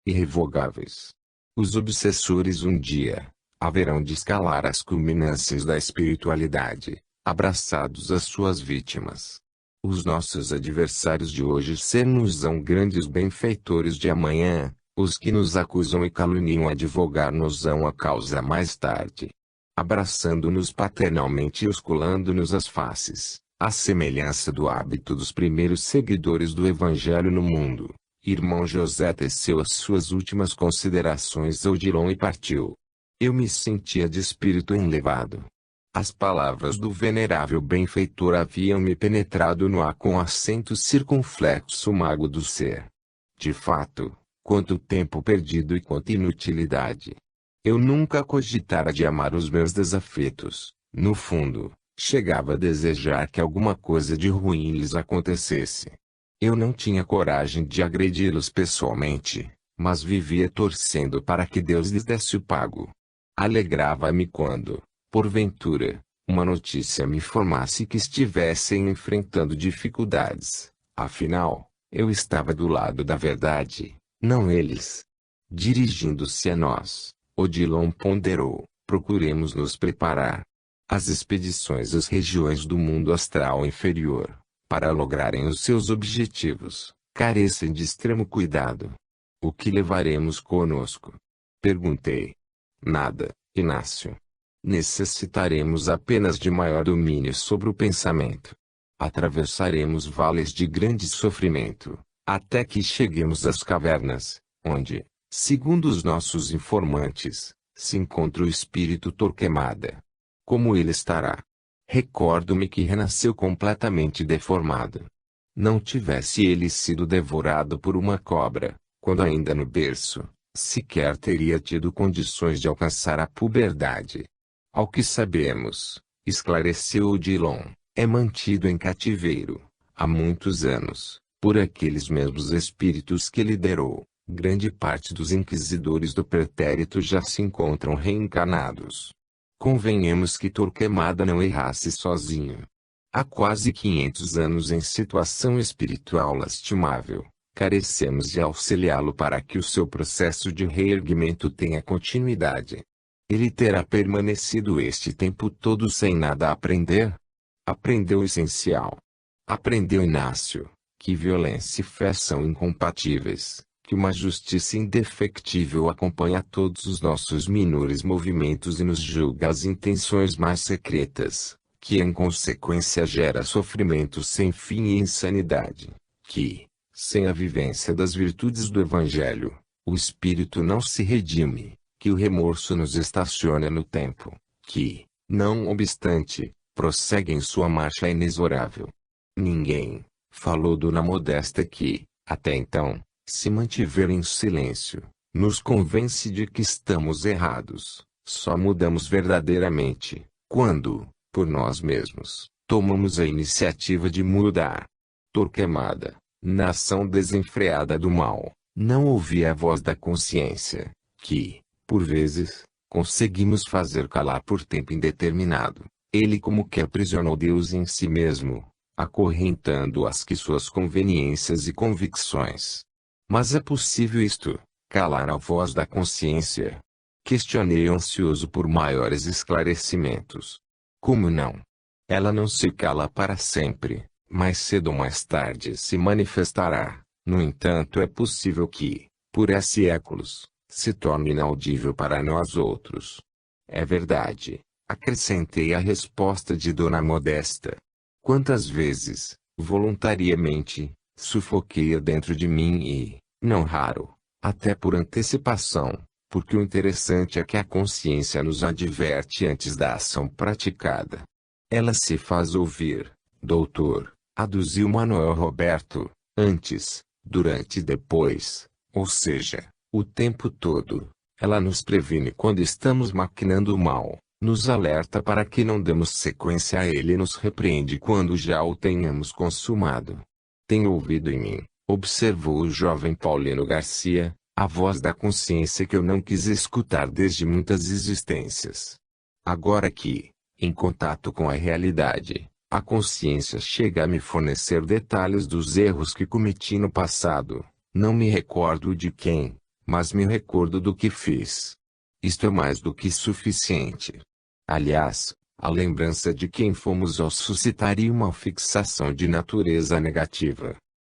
irrevogáveis. Os obsessores um dia haverão de escalar as culminâncias da espiritualidade, abraçados às suas vítimas. Os nossos adversários de hoje ser-nos-ão grandes benfeitores de amanhã, os que nos acusam e caluniam advogar-nos-ão a causa mais tarde. Abraçando-nos paternalmente e osculando-nos as faces, à semelhança do hábito dos primeiros seguidores do Evangelho no mundo, irmão José teceu as suas últimas considerações ao Odilon e partiu. Eu me sentia de espírito enlevado. As palavras do venerável benfeitor haviam-me penetrado no ar com acento circunflexo mago do ser. De fato, quanto tempo perdido e quanta inutilidade! Eu nunca cogitara de amar os meus desafetos. No fundo, chegava a desejar que alguma coisa de ruim lhes acontecesse. Eu não tinha coragem de agredi-los pessoalmente, mas vivia torcendo para que Deus lhes desse o pago. Alegrava-me quando, porventura, uma notícia me informasse que estivessem enfrentando dificuldades. Afinal, eu estava do lado da verdade, não eles. Dirigindo-se a nós, Odilon ponderou: procuremos nos preparar. As expedições às regiões do mundo astral inferior, para lograrem os seus objetivos, carecem de extremo cuidado. O que levaremos conosco? Perguntei. Nada, Inácio. Necessitaremos apenas de maior domínio sobre o pensamento. Atravessaremos vales de grande sofrimento, até que cheguemos às cavernas, onde, segundo os nossos informantes, se encontra o espírito Torquemada. Como ele estará? Recordo-me que renasceu completamente deformado. Não tivesse ele sido devorado por uma cobra, quando ainda no berço, sequer teria tido condições de alcançar a puberdade. Ao que sabemos, esclareceu Odilon, é mantido em cativeiro, há muitos anos, por aqueles mesmos espíritos que liderou. Grande parte dos inquisidores do pretérito já se encontram reencarnados. Convenhamos que Torquemada não errasse sozinho. Há quase 500 anos em situação espiritual lastimável, carecemos de auxiliá-lo para que o seu processo de reerguimento tenha continuidade. Ele terá permanecido este tempo todo sem nada aprender? Aprendeu o essencial. Aprendeu Inácio, que violência e fé são incompatíveis, que uma justiça indefectível acompanha todos os nossos menores movimentos e nos julga as intenções mais secretas, que em consequência gera sofrimento sem fim e insanidade, que, sem a vivência das virtudes do Evangelho, o espírito não se redime, que o remorso nos estaciona no tempo, que, não obstante, prossegue em sua marcha inexorável. Ninguém, falou Dona Modesta que, até então, se mantiver em silêncio, nos convence de que estamos errados. Só mudamos verdadeiramente, quando, por nós mesmos, tomamos a iniciativa de mudar. Torquemada, nação desenfreada do mal, não ouvia a voz da consciência, que, por vezes, conseguimos fazer calar por tempo indeterminado. Ele como que aprisionou Deus em si mesmo, acorrentando as que suas conveniências e convicções. Mas é possível isto, calar a voz da consciência? Questionei ansioso por maiores esclarecimentos. Como não? Ela não se cala para sempre, mais cedo ou mais tarde se manifestará. No entanto, é possível que, por séculos, se torne inaudível para nós outros. É verdade, acrescentei a resposta de Dona Modesta. Quantas vezes, voluntariamente, sufoquei-a dentro de mim e, não raro, até por antecipação, porque o interessante é que a consciência nos adverte antes da ação praticada. Ela se faz ouvir, doutor, aduziu Manuel Roberto, antes, durante e depois, ou seja, o tempo todo. Ela nos previne quando estamos maquinando o mal, nos alerta para que não demos sequência a ele e nos repreende quando já o tenhamos consumado. Tenho ouvido em mim, observou o jovem Paulino Garcia, a voz da consciência que eu não quis escutar desde muitas existências. Agora que, em contato com a realidade, a consciência chega a me fornecer detalhes dos erros que cometi no passado, não me recordo de quem, mas me recordo do que fiz. Isto é mais do que suficiente. Aliás, a lembrança de quem fomos suscitaria uma fixação de natureza negativa.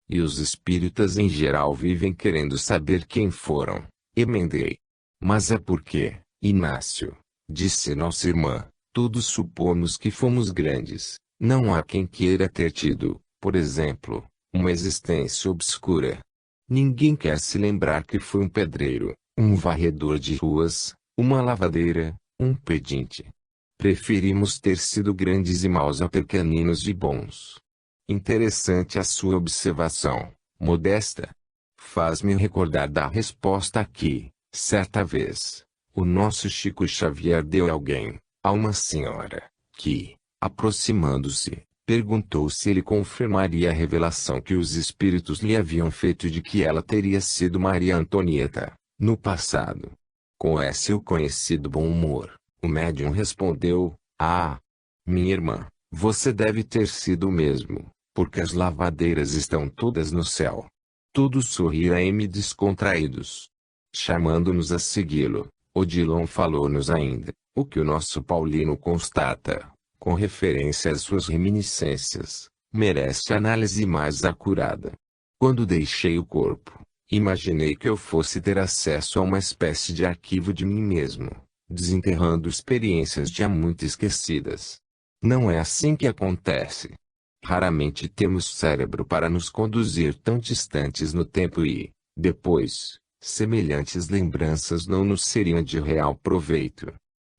E os espíritas em geral vivem querendo saber quem foram. Emendei. Mas é porque, Inácio, disse nossa irmã, todos supomos que fomos grandes. Não há quem queira ter tido, por exemplo, uma existência obscura. Ninguém quer se lembrar que foi um pedreiro, um varredor de ruas, uma lavadeira, um pedinte. Preferimos ter sido grandes e maus a pequeninos e bons. Interessante a sua observação, Modesta. Faz-me recordar da resposta que, certa vez, o nosso Chico Xavier deu a alguém, a uma senhora, que, aproximando-se, perguntou se ele confirmaria a revelação que os espíritos lhe haviam feito de que ela teria sido Maria Antonieta, no passado. Com seu conhecido bom humor, o médium respondeu: "Ah, minha irmã, você deve ter sido o mesmo, porque as lavadeiras estão todas no céu." Todos sorriram descontraídos. Chamando-nos a segui-lo, Odilon falou-nos ainda, o que o nosso Paulino constata, com referência às suas reminiscências, merece análise mais acurada. Quando deixei o corpo, imaginei que eu fosse ter acesso a uma espécie de arquivo de mim mesmo, desenterrando experiências já muito esquecidas. Não é assim que acontece. Raramente temos cérebro para nos conduzir tão distantes no tempo e, depois, semelhantes lembranças não nos seriam de real proveito.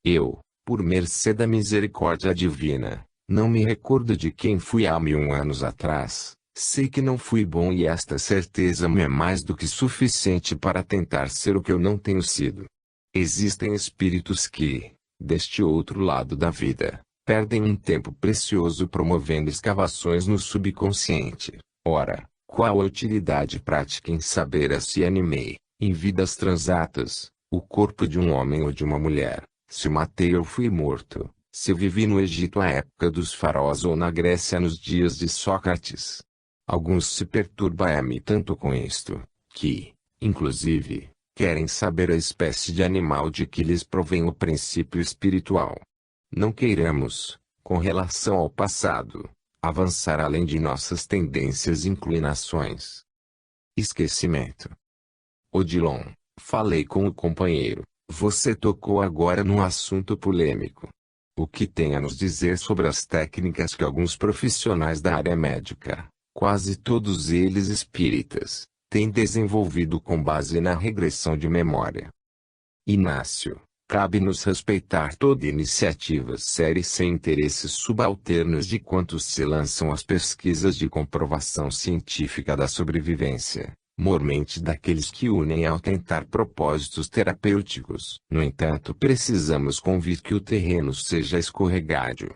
Eu, por mercê da misericórdia divina, não me recordo de quem fui há 1000 anos atrás. Sei que não fui bom e esta certeza me é mais do que suficiente para tentar ser o que eu não tenho sido. Existem espíritos que, deste outro lado da vida, perdem um tempo precioso promovendo escavações no subconsciente. Ora, qual a utilidade prática em saber se animei, em vidas transatas, o corpo de um homem ou de uma mulher, se matei ou fui morto, se vivi no Egito à época dos faraós ou na Grécia nos dias de Sócrates? Alguns se perturbam tanto com isto, que, inclusive, querem saber a espécie de animal de que lhes provém o princípio espiritual. Não queiramos, com relação ao passado, avançar além de nossas tendências e inclinações. Esquecimento. Odilon, falei com o companheiro, você tocou agora num assunto polêmico. O que tem a nos dizer sobre as técnicas que alguns profissionais da área médica, quase todos eles espíritas, têm desenvolvido com base na regressão de memória? Inácio. Cabe-nos respeitar toda iniciativa séria sem interesses subalternos de quantos se lançam às pesquisas de comprovação científica da sobrevivência, mormente daqueles que unem ao tentar propósitos terapêuticos. No entanto, precisamos convir que o terreno seja escorregadio.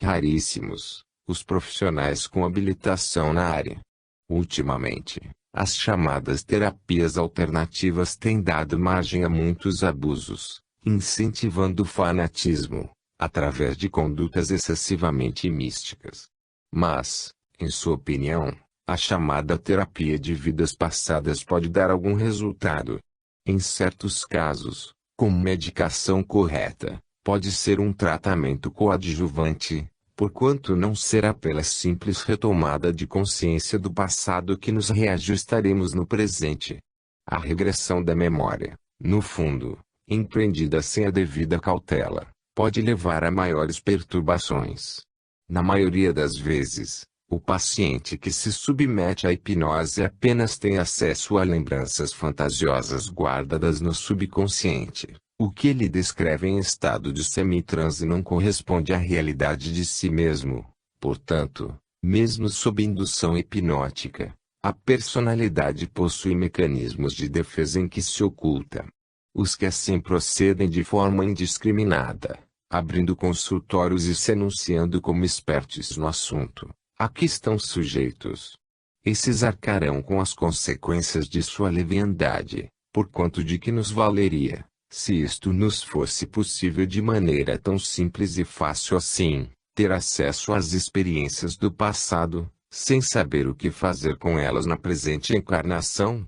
Raríssimos, os profissionais com habilitação na área. Ultimamente, as chamadas terapias alternativas têm dado margem a muitos abusos, incentivando o fanatismo, através de condutas excessivamente místicas. Mas, em sua opinião, a chamada terapia de vidas passadas pode dar algum resultado. Em certos casos, com medicação correta, pode ser um tratamento coadjuvante, porquanto não será pela simples retomada de consciência do passado que nos reajustaremos no presente. A regressão da memória, no fundo, empreendida sem a devida cautela, pode levar a maiores perturbações. Na maioria das vezes, o paciente que se submete à hipnose apenas tem acesso a lembranças fantasiosas guardadas no subconsciente. O que ele descreve em estado de semitranse não corresponde à realidade de si mesmo. Portanto, mesmo sob indução hipnótica, a personalidade possui mecanismos de defesa em que se oculta. Os que assim procedem de forma indiscriminada, abrindo consultórios e se anunciando como expertos no assunto, a que estão sujeitos. Esses arcarão com as consequências de sua leviandade, por quanto de que nos valeria, se isto nos fosse possível de maneira tão simples e fácil assim, ter acesso às experiências do passado, sem saber o que fazer com elas na presente encarnação?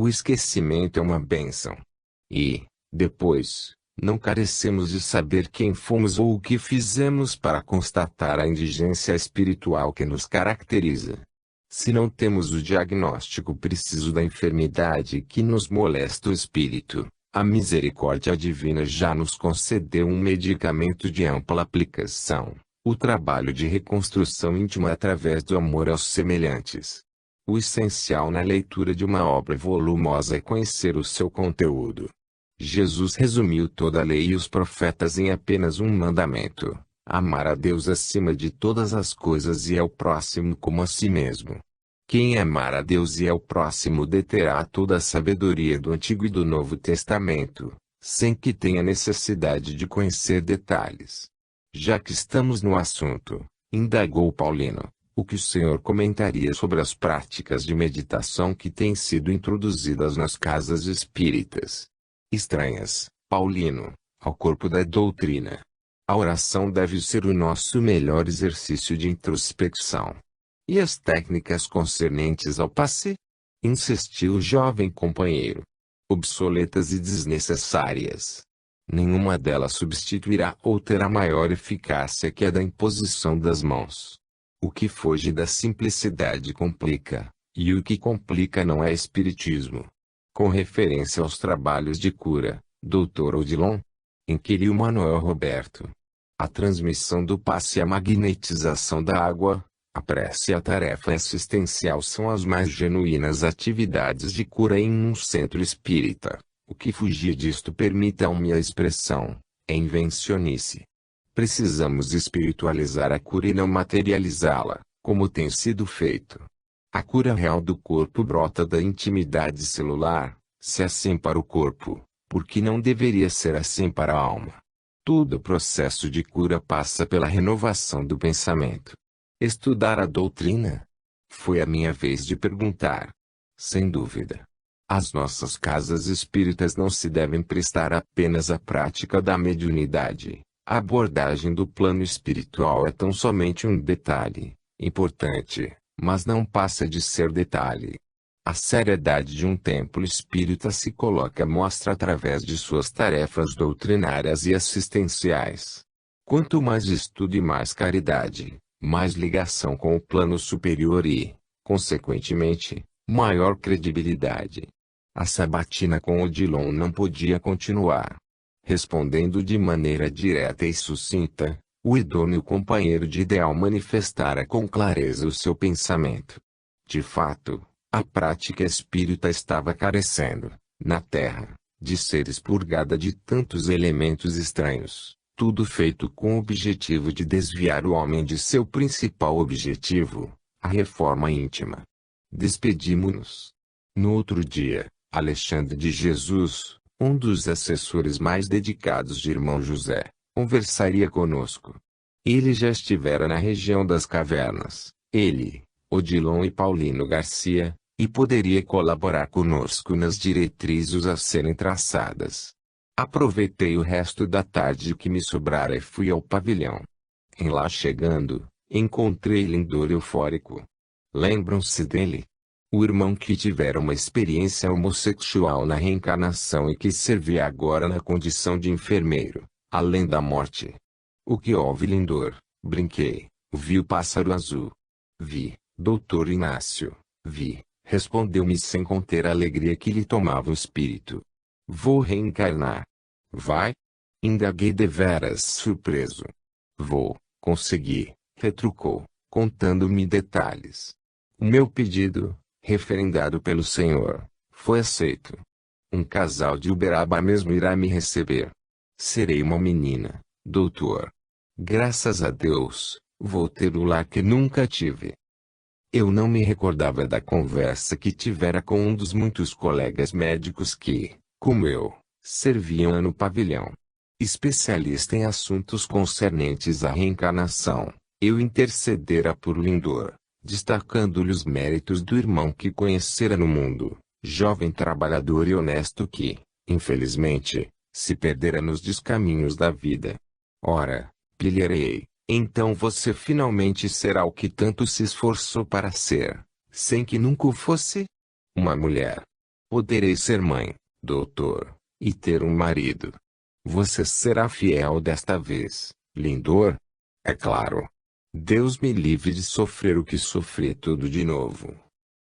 O esquecimento é uma bênção. E, depois, não carecemos de saber quem fomos ou o que fizemos para constatar a indigência espiritual que nos caracteriza. Se não temos o diagnóstico preciso da enfermidade que nos molesta o espírito, a misericórdia divina já nos concedeu um medicamento de ampla aplicação, o trabalho de reconstrução íntima através do amor aos semelhantes. O essencial na leitura de uma obra volumosa é conhecer o seu conteúdo. Jesus resumiu toda a lei e os profetas em apenas um mandamento: amar a Deus acima de todas as coisas e ao próximo como a si mesmo. Quem amar a Deus e ao próximo deterá toda a sabedoria do Antigo e do Novo Testamento, sem que tenha necessidade de conhecer detalhes. Já que estamos no assunto, indagou Paulino, o que o senhor comentaria sobre as práticas de meditação que têm sido introduzidas nas casas espíritas? Estranhas, Paulino, ao corpo da doutrina. A oração deve ser o nosso melhor exercício de introspecção. E as técnicas concernentes ao passe? Insistiu o jovem companheiro. Obsoletas e desnecessárias. Nenhuma delas substituirá ou terá maior eficácia que a da imposição das mãos. O que foge da simplicidade complica, e o que complica não é espiritismo. Com referência aos trabalhos de cura, Dr. Odilon? Inquiriu Manuel Roberto. A transmissão do passe e a magnetização da água, a prece e a tarefa assistencial são as mais genuínas atividades de cura em um centro espírita. O que fugir disto, permitam-me a expressão, é invencionice. Precisamos espiritualizar a cura e não materializá-la, como tem sido feito. A cura real do corpo brota da intimidade celular, se assim para o corpo, porque não deveria ser assim para a alma. Todo o processo de cura passa pela renovação do pensamento. Estudar a doutrina? Foi a minha vez de perguntar. Sem dúvida. As nossas casas espíritas não se devem prestar apenas à prática da mediunidade. A abordagem do plano espiritual é tão somente um detalhe, importante, mas não passa de ser detalhe. A seriedade de um templo espírita se coloca à mostra através de suas tarefas doutrinárias e assistenciais. Quanto mais estudo e mais caridade, mais ligação com o plano superior e, consequentemente, maior credibilidade. A sabatina com Odilon não podia continuar. Respondendo de maneira direta e sucinta, o idôneo companheiro de ideal manifestara com clareza o seu pensamento. De fato, a prática espírita estava carecendo, na Terra, de ser expurgada de tantos elementos estranhos, tudo feito com o objetivo de desviar o homem de seu principal objetivo, a reforma íntima. Despedimo-nos. No outro dia, Alexandre de Jesus, um dos assessores mais dedicados de irmão José, conversaria conosco. Ele já estivera na região das cavernas, ele, Odilon e Paulino Garcia, e poderia colaborar conosco nas diretrizes a serem traçadas. Aproveitei o resto da tarde que me sobrara e fui ao pavilhão. Em lá chegando, encontrei Lindor eufórico. Lembram-se dele? O irmão que tivera uma experiência homossexual na reencarnação e que servia agora na condição de enfermeiro, além da morte. O que houve, Lindor? Brinquei. Vi o pássaro azul. Vi, doutor Inácio. Vi, respondeu-me sem conter a alegria que lhe tomava o espírito. Vou reencarnar. Vai? Indaguei deveras surpreso. Vou, consegui, retrucou, contando-me detalhes. O meu pedido, referendado pelo senhor, foi aceito. Um casal de Uberaba mesmo irá me receber. Serei uma menina, doutor. Graças a Deus, vou ter o lar que nunca tive. Eu não me recordava da conversa que tivera com um dos muitos colegas médicos que, como eu, serviam no pavilhão. Especialista em assuntos concernentes à reencarnação, eu intercedera por Lindor, destacando-lhe os méritos do irmão que conhecera no mundo, jovem trabalhador e honesto que, infelizmente, se perdera nos descaminhos da vida. Ora, pilharei, então você finalmente será o que tanto se esforçou para ser, sem que nunca o fosse? Uma mulher. Poderei ser mãe, doutor, e ter um marido. Você será fiel desta vez, Lindor? É claro. Deus me livre de sofrer o que sofri tudo de novo.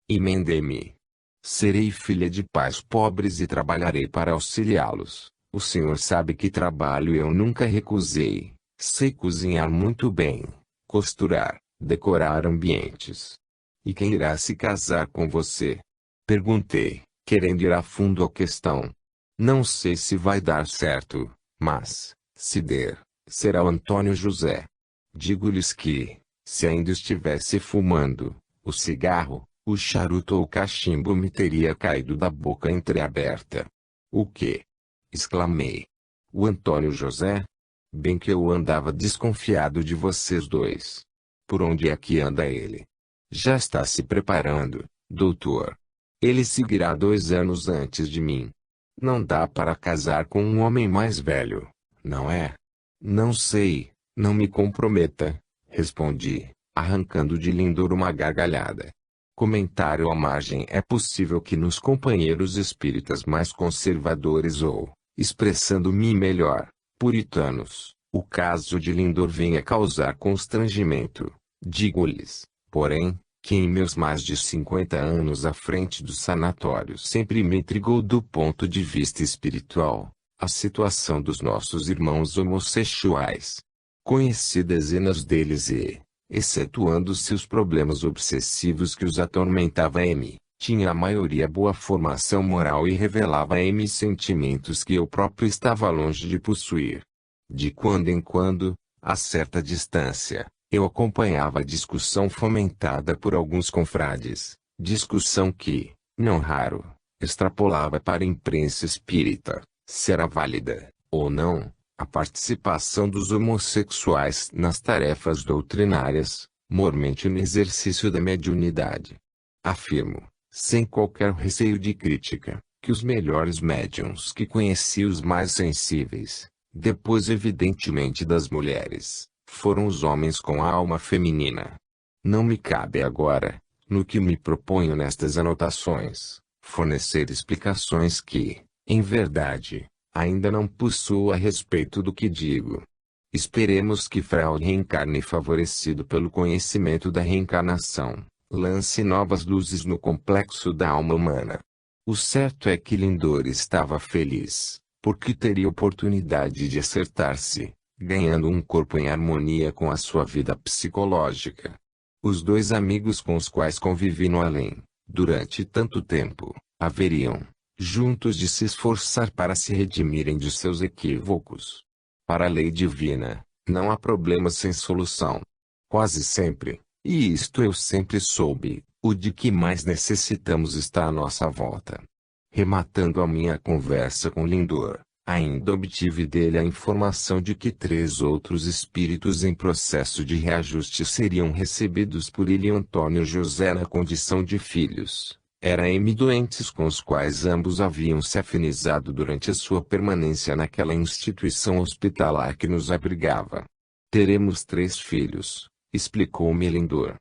Emendei-me. Serei filha de pais pobres e trabalharei para auxiliá-los. O senhor sabe que trabalho eu nunca recusei. Sei cozinhar muito bem, costurar, decorar ambientes. E quem irá se casar com você? Perguntei, querendo ir a fundo à questão. Não sei se vai dar certo, mas, se der, será o Antônio José. Digo-lhes que, se ainda estivesse fumando, o cigarro, o charuto ou o cachimbo me teria caído da boca entreaberta. O quê? Exclamei. O Antônio José? Bem que eu andava desconfiado de vocês dois. Por onde é que anda ele? Já está se preparando, doutor. Ele seguirá 2 anos antes de mim. Não dá para casar com um homem mais velho, não é? Não sei, não me comprometa, respondi, arrancando de Lindor uma gargalhada. Comentário à margem: é possível que nos companheiros espíritas mais conservadores ou, expressando-me melhor, puritanos, o caso de Lindor venha causar constrangimento. Digo-lhes, porém, que em meus mais de 50 anos à frente do sanatório sempre me intrigou do ponto de vista espiritual, a situação dos nossos irmãos homossexuais. Conheci dezenas deles e, excetuando-se os problemas obsessivos que os atormentava tinha a maioria boa formação moral e revelava sentimentos que eu próprio estava longe de possuir. De quando em quando, a certa distância, eu acompanhava a discussão fomentada por alguns confrades, discussão que, não raro, extrapolava para a imprensa espírita, se era válida, ou não, a participação dos homossexuais nas tarefas doutrinárias, mormente no exercício da mediunidade. Afirmo, sem qualquer receio de crítica, que os melhores médiuns que conheci, os mais sensíveis, depois evidentemente das mulheres, foram os homens com a alma feminina. Não me cabe agora, no que me proponho nestas anotações, fornecer explicações que, em verdade, ainda não possuo a respeito do que digo. Esperemos que Freud reencarne favorecido pelo conhecimento da reencarnação, lance novas luzes no complexo da alma humana. O certo é que Lindor estava feliz, porque teria oportunidade de acertar-se, ganhando um corpo em harmonia com a sua vida psicológica. Os dois amigos com os quais convivi no além, durante tanto tempo, haveriam, juntos, de se esforçar para se redimirem de seus equívocos. Para a lei divina, não há problema sem solução. Quase sempre, e isto eu sempre soube, o de que mais necessitamos está à nossa volta. Rematando a minha conversa com Lindor, ainda obtive dele a informação de que 3 outros espíritos em processo de reajuste seriam recebidos por ele e Antônio José na condição de filhos. Doentes com os quais ambos haviam se afinizado durante a sua permanência naquela instituição hospitalar que nos abrigava. Teremos 3 filhos, explicou-me Lindor.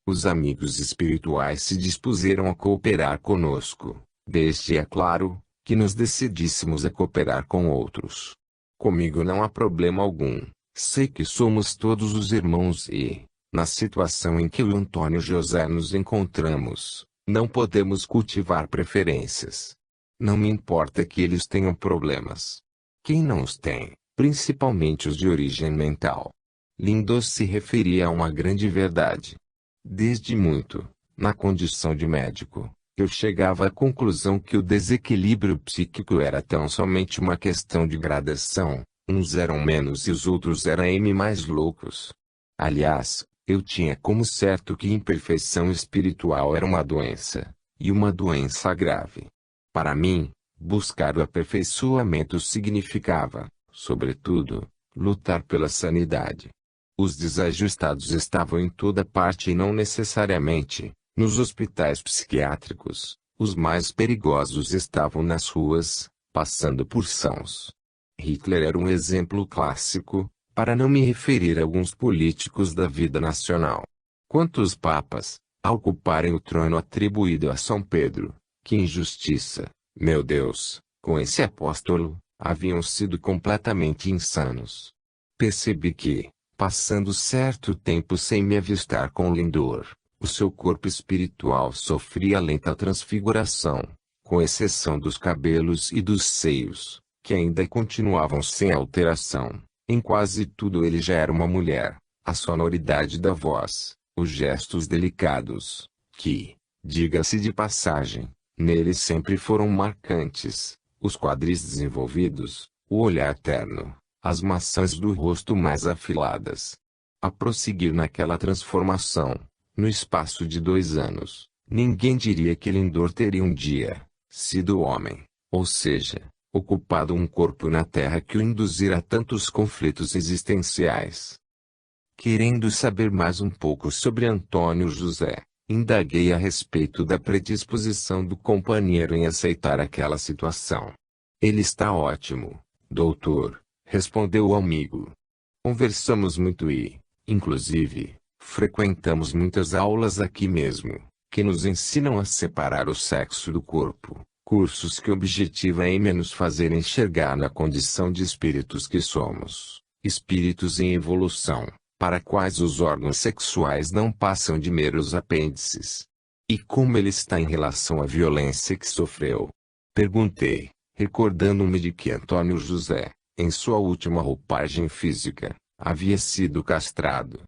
Os amigos espirituais se dispuseram a cooperar conosco, desde, é claro, que nos decidíssemos a cooperar com outros. Comigo não há problema algum, sei que somos todos os irmãos e, na situação em que eu e Antônio José nos encontramos, não podemos cultivar preferências. Não me importa que eles tenham problemas. Quem não os tem, principalmente os de origem mental. Lindor se referia a uma grande verdade. Desde muito, na condição de médico, eu chegava à conclusão que o desequilíbrio psíquico era tão somente uma questão de gradação, uns eram menos e os outros eram mais loucos. Aliás, eu tinha como certo que imperfeição espiritual era uma doença, e uma doença grave. Para mim, buscar o aperfeiçoamento significava, sobretudo, lutar pela sanidade. Os desajustados estavam em toda parte e não necessariamente, nos hospitais psiquiátricos. Os mais perigosos estavam nas ruas, passando por sãos. Hitler era um exemplo clássico, para não me referir a alguns políticos da vida nacional. Quantos papas, ao ocuparem o trono atribuído a São Pedro, Que injustiça, meu Deus, com esse apóstolo, haviam sido completamente insanos. Percebi que, passando certo tempo sem me avistar com Lindor, o seu corpo espiritual sofria lenta transfiguração, com exceção dos cabelos e dos seios, que ainda continuavam sem alteração. Em quase tudo ele já era uma mulher. A sonoridade da voz, os gestos delicados, que, diga-se de passagem, nele sempre foram marcantes, os quadris desenvolvidos, o olhar terno, as maçãs do rosto mais afiladas. A prosseguir naquela transformação, no espaço de 2 anos, ninguém diria que Lindor teria um dia sido homem, ou seja, ocupado um corpo na terra que o induzira a tantos conflitos existenciais. Querendo saber mais um pouco sobre Antônio José, indaguei a respeito da predisposição do companheiro em aceitar aquela situação. Ele está ótimo, doutor, respondeu o amigo. Conversamos muito e, inclusive, frequentamos muitas aulas aqui mesmo, que nos ensinam a separar o sexo do corpo, cursos que objetivam em nos fazer enxergar na condição de espíritos que somos, espíritos em evolução, para quais os órgãos sexuais não passam de meros apêndices. E como ele está em relação à violência que sofreu? Perguntei, recordando-me de que Antônio José, em sua última roupagem física, havia sido castrado.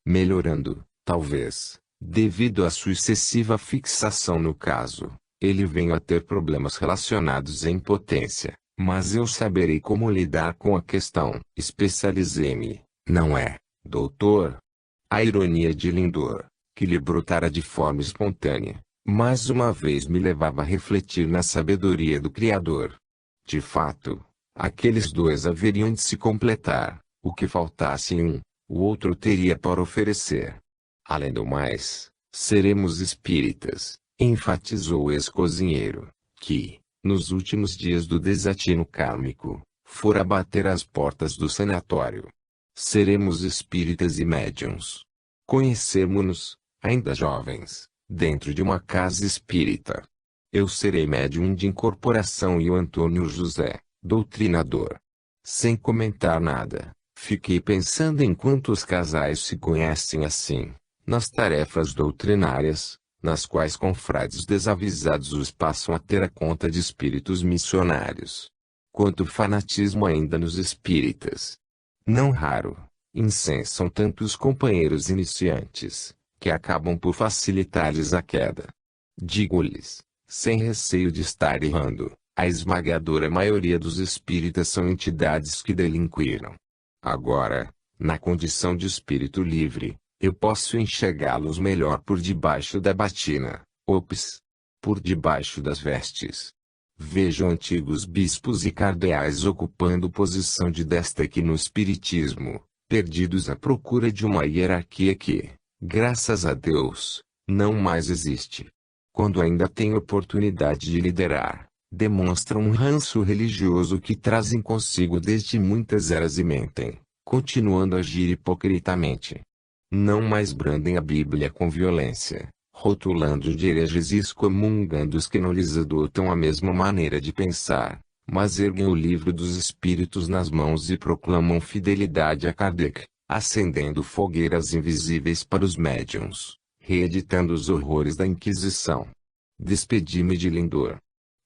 Melhorando, talvez, devido à sua excessiva fixação no caso, ele venha a ter problemas relacionados à impotência, mas eu saberei como lidar com a questão. Especializei-me, não é, doutor? A ironia de Lindor, que lhe brotara de forma espontânea, mais uma vez me levava a refletir na sabedoria do Criador. De fato, aqueles dois haveriam de se completar, o que faltasse em um, o outro teria para oferecer. Além do mais, seremos espíritas, enfatizou o ex-cozinheiro, que, nos últimos dias do desatino kármico, fora bater às portas do sanatório. Seremos espíritas e médiuns. Conhecermos-nos, ainda jovens, dentro de uma casa espírita. Eu serei médium de incorporação e o Antônio José, doutrinador. Sem comentar nada, fiquei pensando em quantos casais se conhecem assim, nas tarefas doutrinárias, nas quais confrades desavisados os passam a ter a conta de espíritos missionários. Quanto fanatismo ainda nos espíritas. Não raro, incensam tantos companheiros iniciantes, que acabam por facilitar-lhes a queda. Digo-lhes, sem receio de estar errando, a esmagadora maioria dos espíritas são entidades que delinquiram. Agora, na condição de espírito livre, eu posso enxergá-los melhor por debaixo da batina, ops, por debaixo das vestes. Vejo antigos bispos e cardeais ocupando posição de destaque no espiritismo, perdidos à procura de uma hierarquia que, graças a Deus, não mais existe. Quando ainda têm oportunidade de liderar, demonstram um ranço religioso que trazem consigo desde muitas eras e mentem, continuando a agir hipocritamente. Não mais brandem a Bíblia com violência, rotulando de hereges e excomungando os que não lhes adotam a mesma maneira de pensar, mas erguem o livro dos Espíritos nas mãos e proclamam fidelidade a Kardec, acendendo fogueiras invisíveis para os médiuns, reeditando os horrores da Inquisição. Despedi-me de Lindor.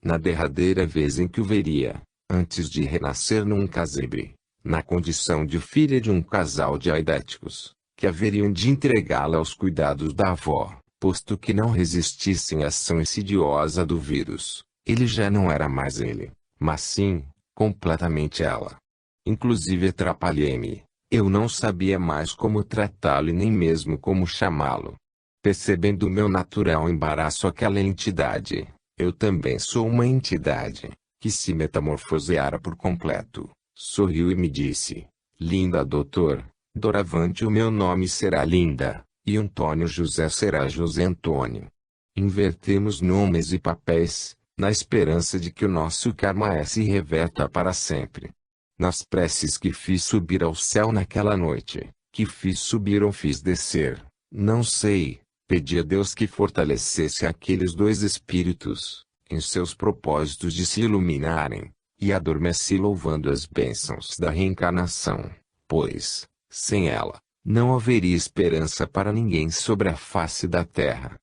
Na derradeira vez em que o veria, antes de renascer num casebre, na condição de filha de um casal de aidéticos, que haveriam de entregá-la aos cuidados da avó, posto que não resistissem à ação insidiosa do vírus, ele já não era mais ele, mas sim, completamente ela. Inclusive atrapalhei-me, eu não sabia mais como tratá-lo e nem mesmo como chamá-lo. Percebendo o meu natural embaraço àquela entidade, eu também sou uma entidade, que se metamorfoseara por completo, sorriu e me disse, linda doutor, doravante o meu nome será Linda, e Antônio José será José Antônio. Invertemos nomes e papéis, na esperança de que o nosso karma se reverta para sempre. Nas preces que fiz subir ao céu naquela noite, que fiz subir ou fiz descer, não sei, pedi a Deus que fortalecesse aqueles dois espíritos, em seus propósitos de se iluminarem, e adormeci louvando as bênçãos da reencarnação, pois, sem ela, não haveria esperança para ninguém sobre a face da terra.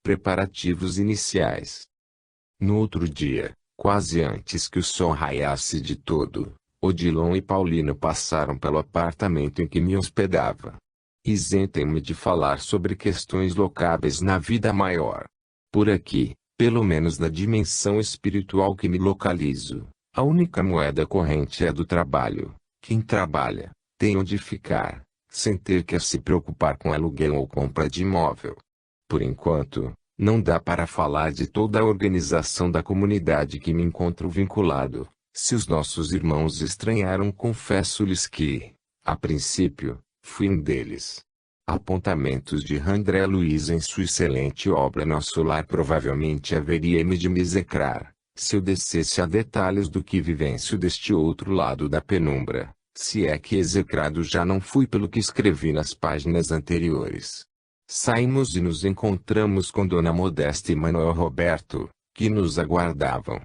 Preparativos iniciais. No outro dia, quase antes que o sol raiasse de todo, Odilon e Paulino passaram pelo apartamento em que me hospedava. Isentem-me de falar sobre questões locáveis na vida maior. Por aqui, pelo menos na dimensão espiritual que me localizo, a única moeda corrente é a do trabalho. Quem trabalha, tem onde ficar, sem ter que se preocupar com aluguel ou compra de imóvel. Por enquanto, não dá para falar de toda a organização da comunidade que me encontro vinculado. Se os nossos irmãos estranharam, confesso-lhes que, a princípio, fui um deles. Apontamentos de André Luiz em sua excelente obra Nosso Lar. Provavelmente haveria-me de me execrar, se eu descesse a detalhes do que vivencio deste outro lado da penumbra, se é que execrado já não fui pelo que escrevi nas páginas anteriores. Saímos e nos encontramos com Dona Modesta e Manuel Roberto, que nos aguardavam.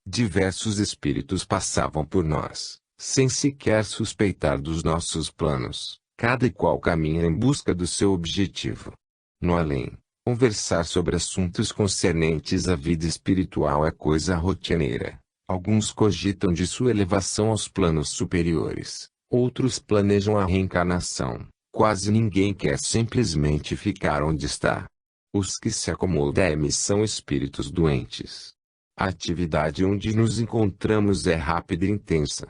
Diversos espíritos passavam por nós, sem sequer suspeitar dos nossos planos, cada qual caminha em busca do seu objetivo. No além, conversar sobre assuntos concernentes à vida espiritual é coisa rotineira. Alguns cogitam de sua elevação aos planos superiores, outros planejam a reencarnação. Quase ninguém quer simplesmente ficar onde está. Os que se acomodam à mim são espíritos doentes. A atividade onde nos encontramos é rápida e intensa.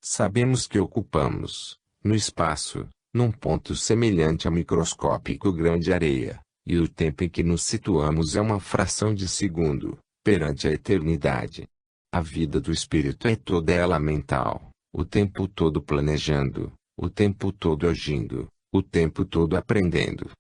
Sabemos que ocupamos, no espaço, num ponto semelhante a microscópico grão de areia, e o tempo em que nos situamos é uma fração de segundo, perante a eternidade. A vida do espírito é toda ela mental, o tempo todo planejando, o tempo todo agindo, o tempo todo aprendendo.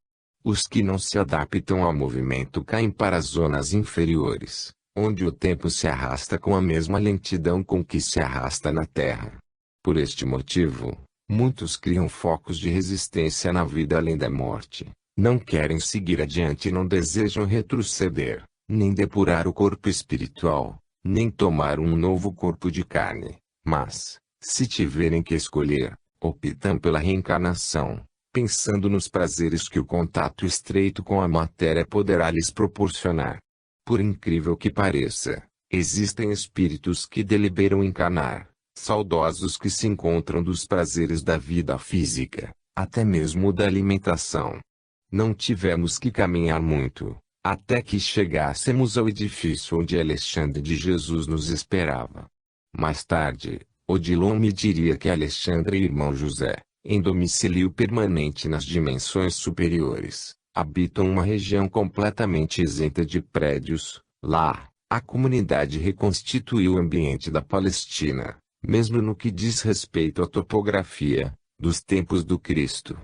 Os que não se adaptam ao movimento caem para as zonas inferiores, onde o tempo se arrasta com a mesma lentidão com que se arrasta na Terra. Por este motivo, muitos criam focos de resistência na vida além da morte, não querem seguir adiante e não desejam retroceder, nem depurar o corpo espiritual, nem tomar um novo corpo de carne, mas, se tiverem que escolher, optam pela reencarnação, pensando nos prazeres que o contato estreito com a matéria poderá lhes proporcionar. Por incrível que pareça, existem espíritos que deliberam encarnar, saudosos que se encontram dos prazeres da vida física, até mesmo da alimentação. Não tivemos que caminhar muito, até que chegássemos ao edifício onde Alexandre de Jesus nos esperava. Mais tarde, Odilon me diria que Alexandre e irmão José, em domicílio permanente nas dimensões superiores, habitam uma região completamente isenta de prédios. Lá, a comunidade reconstituiu o ambiente da Palestina, mesmo no que diz respeito à topografia, dos tempos do Cristo.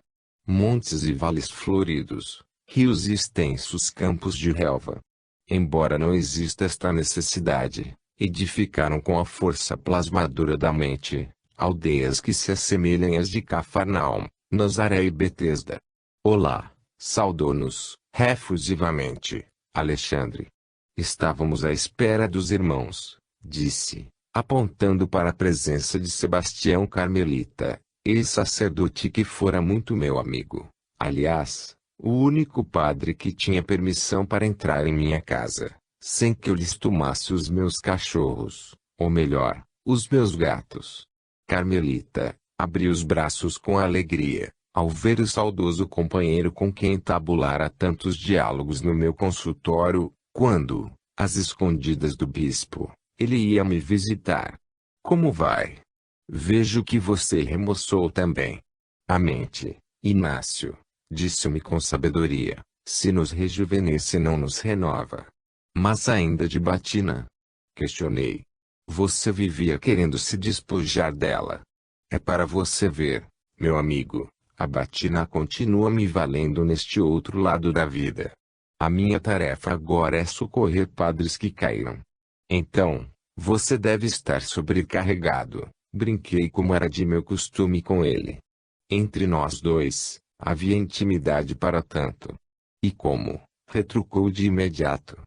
Montes e vales floridos, rios e extensos campos de relva. Embora não exista esta necessidade, edificaram com a força plasmadora da mente, aldeias que se assemelham às de Cafarnaum, Nazaré e Betesda. Olá, saudou-nos, efusivamente, Alexandre. Estávamos à espera dos irmãos, disse, apontando para a presença de Sebastião Carmelita, ex-sacerdote que fora muito meu amigo. Aliás, o único padre que tinha permissão para entrar em minha casa, sem que eu lhes tomasse os meus cachorros, ou melhor, os meus gatos. Carmelita abriu os braços com alegria, ao ver o saudoso companheiro com quem entabulara tantos diálogos no meu consultório, quando, às escondidas do bispo, ele ia me visitar. Como vai? Vejo que você remoçou também. A mente, Inácio, disse-me com sabedoria, se nos rejuvenesce não nos renova. Mas ainda de batina? Questionei. Você vivia querendo se despojar dela. É para você ver, meu amigo, a batina continua me valendo neste outro lado da vida. A minha tarefa agora é socorrer padres que caíram. Então, você deve estar sobrecarregado, brinquei como era de meu costume com ele. Entre nós dois, havia intimidade para tanto. E como, retrucou de imediato.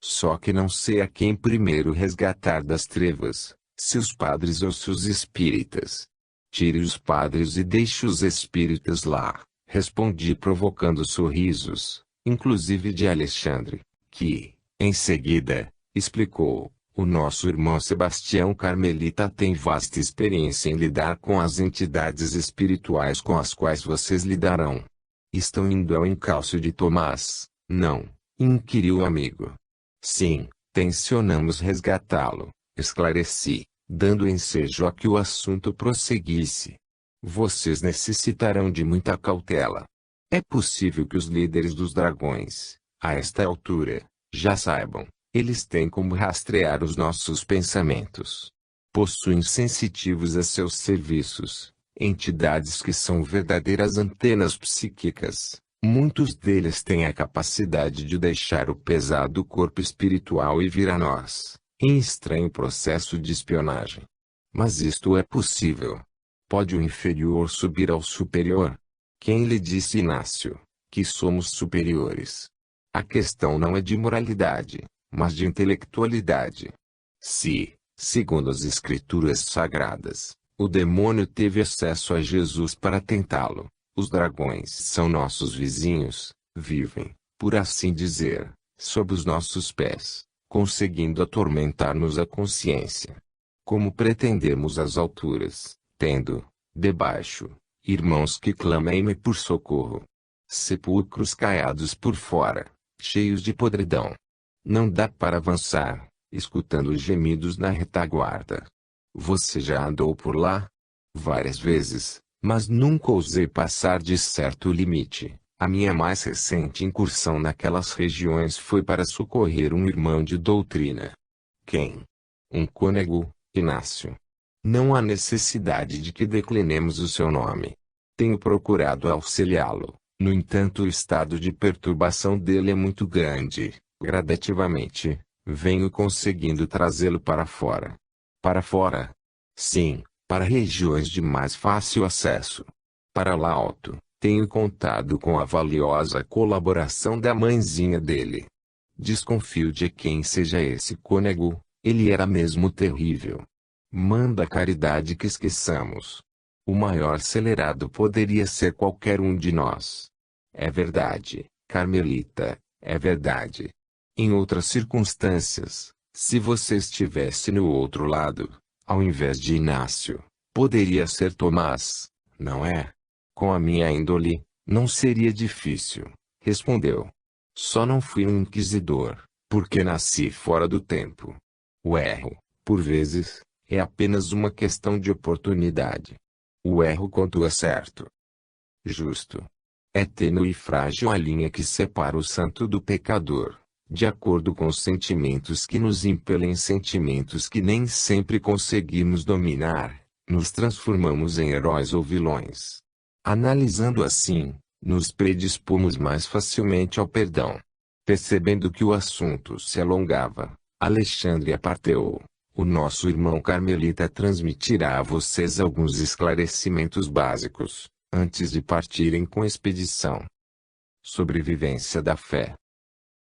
Só que não sei a quem primeiro resgatar das trevas, se os padres ou se os espíritas. Tire os padres e deixe os espíritas lá, respondi provocando sorrisos, inclusive de Alexandre, que, em seguida, explicou: o nosso irmão Sebastião Carmelita tem vasta experiência em lidar com as entidades espirituais com as quais vocês lidarão. Estão indo ao encalço de Tomás, não? Inquiriu o amigo. Sim, tencionamos resgatá-lo, esclareci, dando ensejo a que o assunto prosseguisse. Vocês necessitarão de muita cautela. É possível que os líderes dos dragões, a esta altura, já saibam. Eles têm como rastrear os nossos pensamentos. Possuem sensitivos a seus serviços, entidades que são verdadeiras antenas psíquicas. Muitos deles têm a capacidade de deixar o pesado corpo espiritual e vir a nós, em estranho processo de espionagem. Mas isto é possível. Pode o inferior subir ao superior? Quem lhe disse, Inácio, que somos superiores? A questão não é de moralidade, mas de intelectualidade. Se, segundo as escrituras sagradas, o demônio teve acesso a Jesus para tentá-lo, os dragões são nossos vizinhos, vivem, por assim dizer, sob os nossos pés, conseguindo atormentar-nos a consciência. Como pretendemos as alturas, tendo, debaixo, irmãos que clamem-me por socorro? Sepulcros caiados por fora, cheios de podridão. Não dá para avançar, escutando os gemidos na retaguarda. Você já andou por lá? Várias vezes, mas nunca ousei passar de certo limite. A minha mais recente incursão naquelas regiões foi para socorrer um irmão de doutrina. Quem? Um cônego, Inácio. Não há necessidade de que declinemos o seu nome. Tenho procurado auxiliá-lo, no entanto o estado de perturbação dele é muito grande. Gradativamente, venho conseguindo trazê-lo para fora. Para fora? Sim, para regiões de mais fácil acesso. Para lá alto, tenho contado com a valiosa colaboração da mãezinha dele. Desconfio de quem seja esse cônego, ele era mesmo terrível. Manda caridade que esqueçamos. O maior acelerado poderia ser qualquer um de nós. É verdade, Carmelita, é verdade. Em outras circunstâncias, se você estivesse no outro lado, ao invés de Inácio, poderia ser Tomás, não é? Com a minha índole, não seria difícil, respondeu. Só não fui um inquisidor, porque nasci fora do tempo. O erro, por vezes, é apenas uma questão de oportunidade. O erro quando é certo. Justo. É tênue e frágil a linha que separa o santo do pecador. De acordo com os sentimentos que nos impelem, sentimentos que nem sempre conseguimos dominar, nos transformamos em heróis ou vilões. Analisando assim, nos predispomos mais facilmente ao perdão. Percebendo que o assunto se alongava, Alexandre apartou. O nosso irmão Carmelita transmitirá a vocês alguns esclarecimentos básicos, antes de partirem com a expedição. Sobrevivência da fé.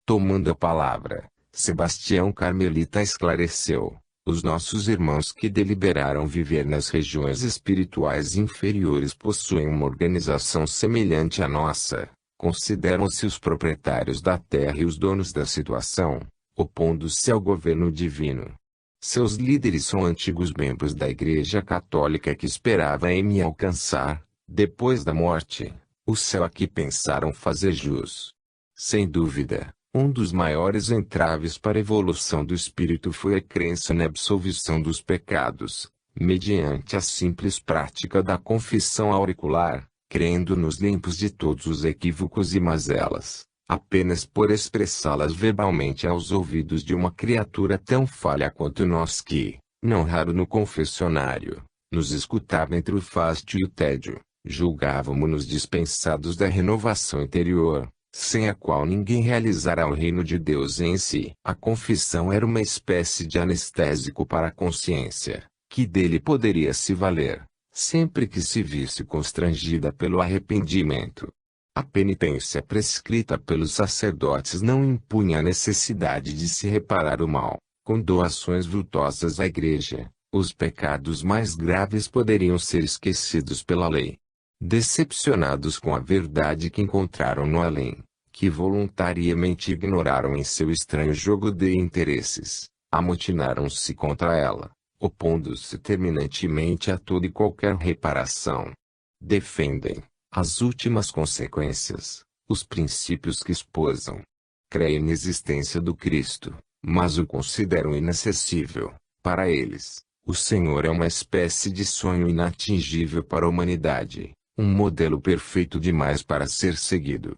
Tomando a palavra, Sebastião Carmelita esclareceu: os nossos irmãos que deliberaram viver nas regiões espirituais inferiores possuem uma organização semelhante à nossa, consideram-se os proprietários da terra e os donos da situação, opondo-se ao governo divino. Seus líderes são antigos membros da Igreja Católica que esperava em me alcançar, depois da morte, o céu a que pensaram fazer jus. Sem dúvida, um dos maiores entraves para a evolução do espírito foi a crença na absolvição dos pecados, mediante a simples prática da confissão auricular, crendo-nos limpos de todos os equívocos e mazelas, apenas por expressá-las verbalmente aos ouvidos de uma criatura tão falha quanto nós que, não raro no confessionário, nos escutava entre o fástio e o tédio, julgávamo-nos dispensados da renovação interior, sem a qual ninguém realizará o reino de Deus em si. A confissão era uma espécie de anestésico para a consciência, que dele poderia se valer, sempre que se visse constrangida pelo arrependimento. A penitência prescrita pelos sacerdotes não impunha a necessidade de se reparar o mal, com doações vultosas à igreja. Os pecados mais graves poderiam ser esquecidos pela lei. Decepcionados com a verdade que encontraram no além, que voluntariamente ignoraram em seu estranho jogo de interesses, amotinaram-se contra ela, opondo-se terminantemente a toda e qualquer reparação. Defendem, as últimas consequências, os princípios que esposam. Creem na existência do Cristo, mas o consideram inacessível. Para eles, o Senhor é uma espécie de sonho inatingível para a humanidade, um modelo perfeito demais para ser seguido.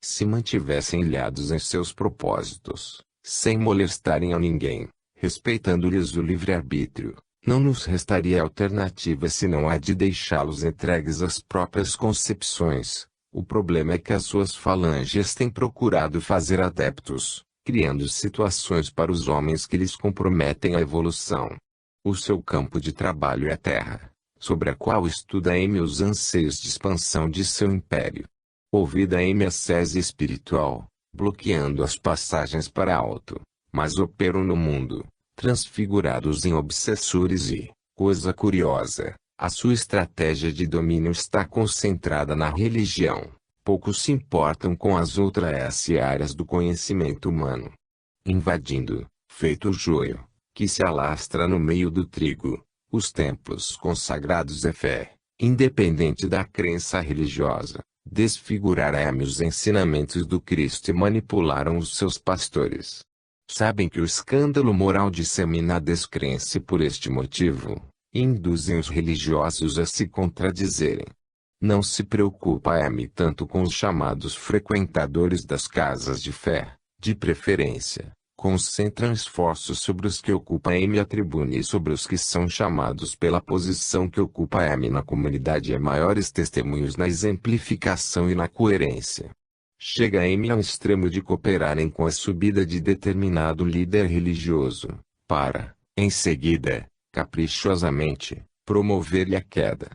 Se mantivessem ilhados em seus propósitos, sem molestarem a ninguém, respeitando-lhes o livre-arbítrio, não nos restaria alternativa senão a de deixá-los entregues às próprias concepções. O problema é que as suas falanges têm procurado fazer adeptos, criando situações para os homens que lhes comprometem a evolução. O seu campo de trabalho é a terra, sobre a qual estuda os anseios de expansão de seu império. Ouvida a ascese espiritual, bloqueando as passagens para alto, mas operam no mundo, transfigurados em obsessores e, coisa curiosa, a sua estratégia de domínio está concentrada na religião. Poucos se importam com as outras áreas do conhecimento humano. Invadindo, feito o joio, que se alastra no meio do trigo, os templos consagrados à fé, independente da crença religiosa, desfiguraram os ensinamentos do Cristo e manipularam os seus pastores. Sabem que o escândalo moral dissemina a descrença e por este motivo, induzem os religiosos a se contradizerem. Não se preocupa tanto com os chamados frequentadores das casas de fé, de preferência. Concentram esforços sobre os que ocupam a tribuna e sobre os que são chamados pela posição que ocupa na comunidade a maiores testemunhos na exemplificação e na coerência. Chega ao extremo de cooperarem com a subida de determinado líder religioso, para, em seguida, caprichosamente, promover-lhe a queda.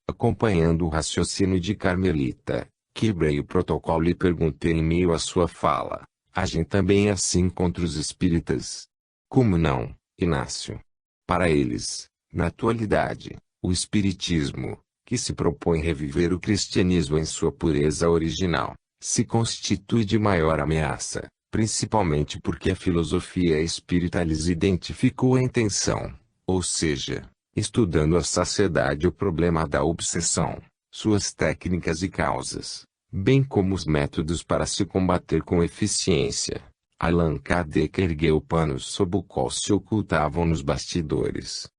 Acompanhando o raciocínio de Carmelita, quebrei o protocolo e perguntei em meio à sua fala. Agem também assim contra os espíritas? Como não, Inácio? Para eles, na atualidade, o espiritismo, que se propõe reviver o cristianismo em sua pureza original, se constitui de maior ameaça, principalmente porque a filosofia espírita lhes identificou a intenção, ou seja, estudando a saciedade o problema da obsessão, suas técnicas e causas, bem como os métodos para se combater com eficiência. Allan Kardec ergueu o pano sob o qual se ocultavam nos bastidores.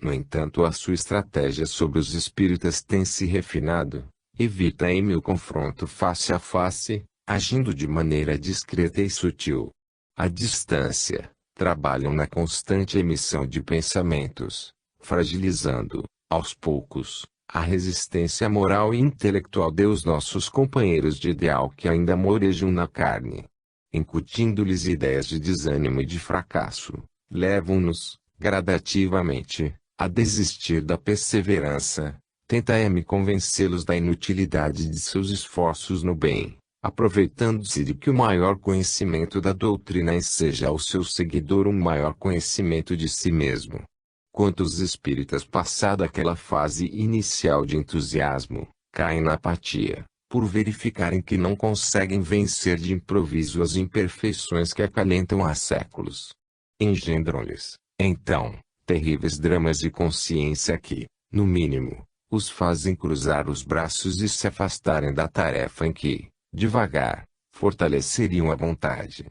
No entanto, a sua estratégia sobre os espíritas tem se refinado. Evita o confronto face a face, agindo de maneira discreta e sutil. À distância, trabalham na constante emissão de pensamentos, fragilizando, aos poucos, a resistência moral e intelectual dos nossos companheiros de ideal que ainda morejam na carne. Incutindo-lhes ideias de desânimo e de fracasso, levam-nos, gradativamente, a desistir da perseverança. Tenta convencê-los da inutilidade de seus esforços no bem, aproveitando-se de que o maior conhecimento da doutrina seja ao seu seguidor um maior conhecimento de si mesmo. Quantos espíritas passada aquela fase inicial de entusiasmo, caem na apatia, por verificarem que não conseguem vencer de improviso as imperfeições que acalentam há séculos. Engendram-lhes, então, terríveis dramas de consciência que, no mínimo, os fazem cruzar os braços e se afastarem da tarefa em que, devagar, fortaleceriam a vontade.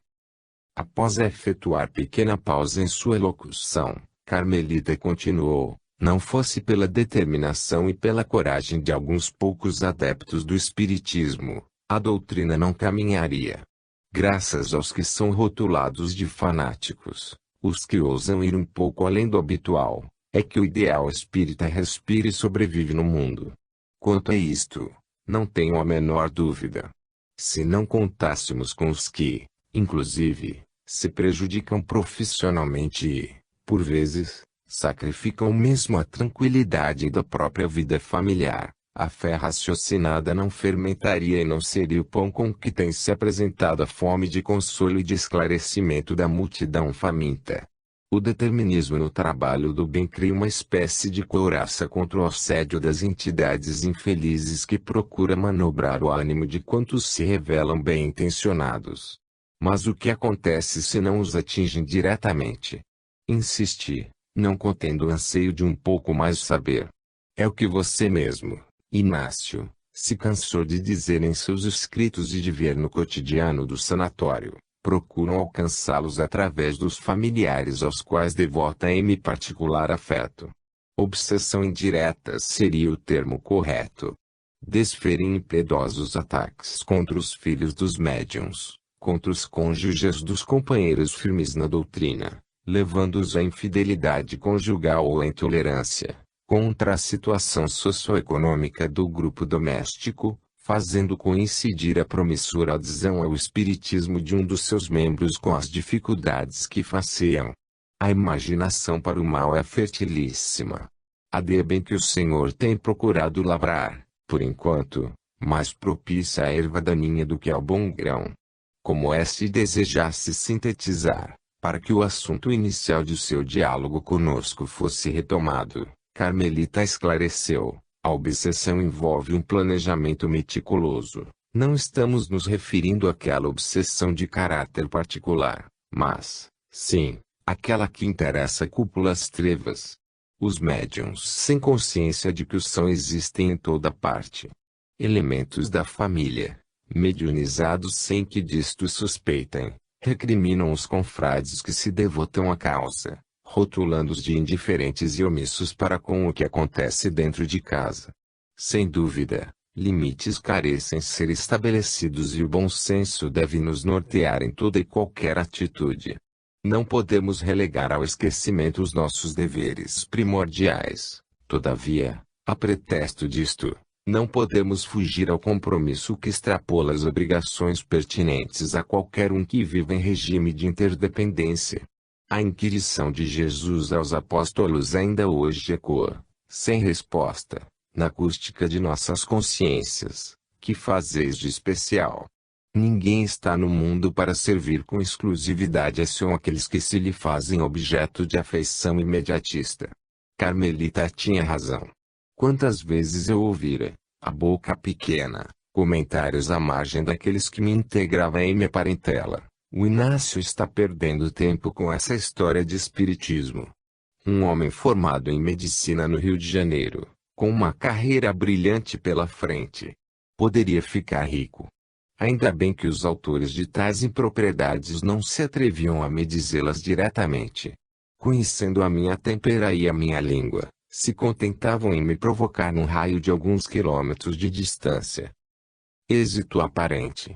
Após efetuar pequena pausa em sua locução, Carmelita continuou: não fosse pela determinação e pela coragem de alguns poucos adeptos do espiritismo, a doutrina não caminharia. Graças aos que são rotulados de fanáticos, os que ousam ir um pouco além do habitual, é que o ideal espírita respira e sobrevive no mundo. Quanto a isto, não tenho a menor dúvida. Se não contássemos com os que, inclusive, se prejudicam profissionalmente e, por vezes, sacrificam mesmo a tranquilidade da própria vida familiar, A fé raciocinada não fermentaria e não seria o pão com que tem se apresentado a fome de consolo e de esclarecimento da multidão faminta. O determinismo no trabalho do bem cria uma espécie de couraça contra o assédio das entidades infelizes que procura manobrar o ânimo de quantos se revelam bem-intencionados. Mas o que acontece se não os atingem diretamente? Insisti, não contendo o anseio de um pouco mais saber. É o que você mesmo, Inácio, se cansou de dizer em seus escritos e de ver no cotidiano do sanatório. Procuram alcançá-los através dos familiares aos quais devota M particular afeto. Obsessão indireta seria o termo correto. Desferem impiedosos ataques contra os filhos dos médiuns, contra os cônjuges dos companheiros firmes na doutrina, levando-os à infidelidade conjugal ou à intolerância, contra a situação socioeconômica do grupo doméstico, fazendo coincidir a promissora adesão ao espiritismo de um dos seus membros com as dificuldades que faceiam. A imaginação para o mal é fertilíssima. A de bem que o Senhor tem procurado lavrar, por enquanto, mais propícia à erva daninha do que ao bom grão. Como é se desejasse sintetizar, para que o assunto inicial de seu diálogo conosco fosse retomado, Carmelita esclareceu. A obsessão envolve um planejamento meticuloso. Não estamos nos referindo àquela obsessão de caráter particular, mas, sim, àquela que interessa a cúpulas trevas. Os médiuns sem consciência de que o são existem em toda parte. Elementos da família, mediunizados sem que disto suspeitem, recriminam os confrades que se devotam à causa, rotulando-os de indiferentes e omissos para com o que acontece dentro de casa. Sem dúvida, limites carecem ser estabelecidos e o bom senso deve nos nortear em toda e qualquer atitude. Não podemos relegar ao esquecimento os nossos deveres primordiais. Todavia, a pretexto disto, não podemos fugir ao compromisso que extrapola as obrigações pertinentes a qualquer um que viva em regime de interdependência. A inquirição de Jesus aos apóstolos ainda hoje ecoa, sem resposta, na acústica de nossas consciências. Que fazeis de especial? Ninguém está no mundo para servir com exclusividade a são aqueles que se lhe fazem objeto de afeição imediatista. Carmelita tinha razão. Quantas vezes eu ouvira, a boca pequena, comentários à margem daqueles que me integravam em minha parentela. O Inácio está perdendo tempo com essa história de espiritismo. Um homem formado em medicina no Rio de Janeiro, com uma carreira brilhante pela frente, poderia ficar rico. Ainda bem que os autores de tais impropriedades não se atreviam a me dizê-las diretamente. Conhecendo a minha têmpera e a minha língua, se contentavam em me provocar num raio de alguns quilômetros de distância. Êxito aparente.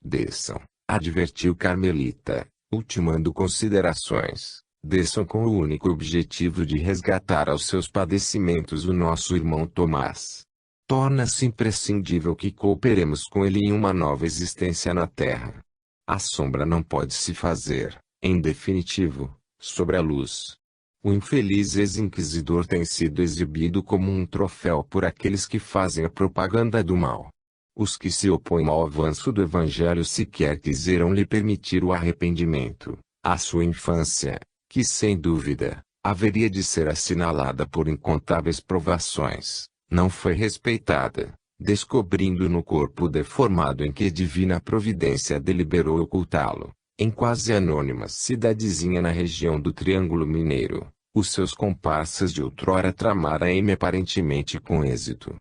Desçam. Advertiu Carmelita, ultimando considerações. Desçam com o único objetivo de resgatar aos seus padecimentos o nosso irmão Tomás. Torna-se imprescindível que cooperemos com ele em uma nova existência na Terra. A sombra não pode se fazer, em definitivo, sobre a luz. O infeliz ex-inquisidor tem sido exibido como um troféu por aqueles que fazem a propaganda do mal. Os que se opõem ao avanço do Evangelho sequer quiseram lhe permitir o arrependimento. A sua infância, que sem dúvida, haveria de ser assinalada por incontáveis provações, não foi respeitada, descobrindo no corpo deformado em que divina providência deliberou ocultá-lo, em quase anônima cidadezinha na região do Triângulo Mineiro, os seus comparsas de outrora tramaram aparentemente com êxito.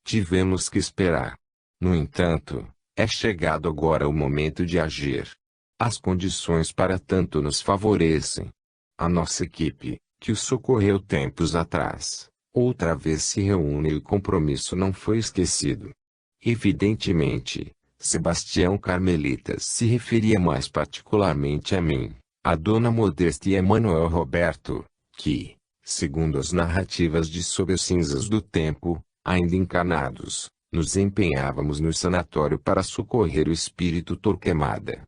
Tivemos que esperar. No entanto, é chegado agora o momento de agir. As condições para tanto nos favorecem. A nossa equipe, que o socorreu tempos atrás, outra vez se reúne e o compromisso não foi esquecido. Evidentemente, Sebastião Carmelita se referia mais particularmente a mim, a Dona Modesta e a Manuel Roberto, que, segundo as narrativas de Sob as Cinzas do Tempo, ainda encarnados, nos empenhávamos no sanatório para socorrer o espírito Torquemada.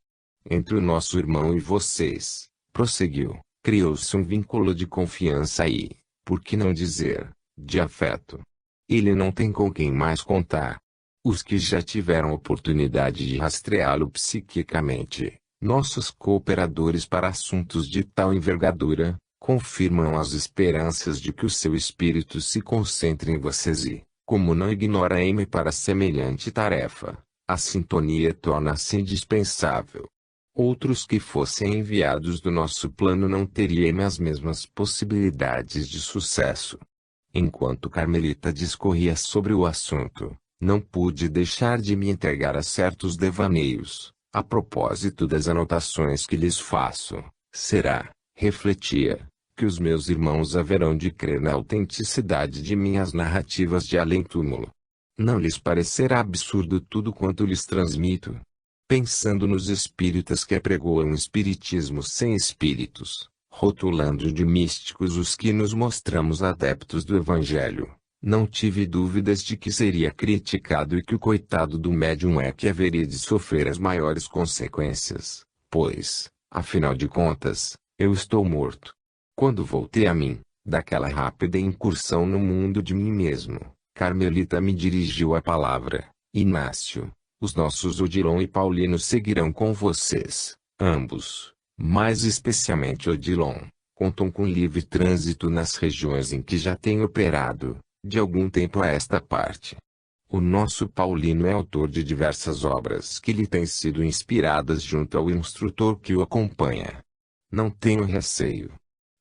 Entre o nosso irmão e vocês, prosseguiu, criou-se um vínculo de confiança e, por que não dizer, de afeto. Ele não tem com quem mais contar. Os que já tiveram oportunidade de rastreá-lo psiquicamente, nossos cooperadores para assuntos de tal envergadura, confirmam as esperanças de que o seu espírito se concentre em vocês e, como não ignora M para semelhante tarefa, a sintonia torna-se indispensável. Outros que fossem enviados do nosso plano não teriam as mesmas possibilidades de sucesso. Enquanto Carmelita discorria sobre o assunto, não pude deixar de me entregar a certos devaneios, a propósito das anotações que lhes faço. Será, refletia, que os meus irmãos haverão de crer na autenticidade de minhas narrativas de além-túmulo. Não lhes parecerá absurdo tudo quanto lhes transmito? Pensando nos espíritas que apregoam um espiritismo sem espíritos, rotulando de místicos os que nos mostramos adeptos do Evangelho, não tive dúvidas de que seria criticado e que o coitado do médium é que haveria de sofrer as maiores consequências, pois, afinal de contas, eu estou morto. Quando voltei a mim, daquela rápida incursão no mundo de mim mesmo, Carmelita me dirigiu a palavra. Inácio, os nossos Odilon e Paulino seguirão com vocês, ambos, mais especialmente Odilon, contam com livre trânsito nas regiões em que já tem operado, de algum tempo a esta parte. O nosso Paulino é autor de diversas obras que lhe têm sido inspiradas junto ao instrutor que o acompanha. Não tenho receio.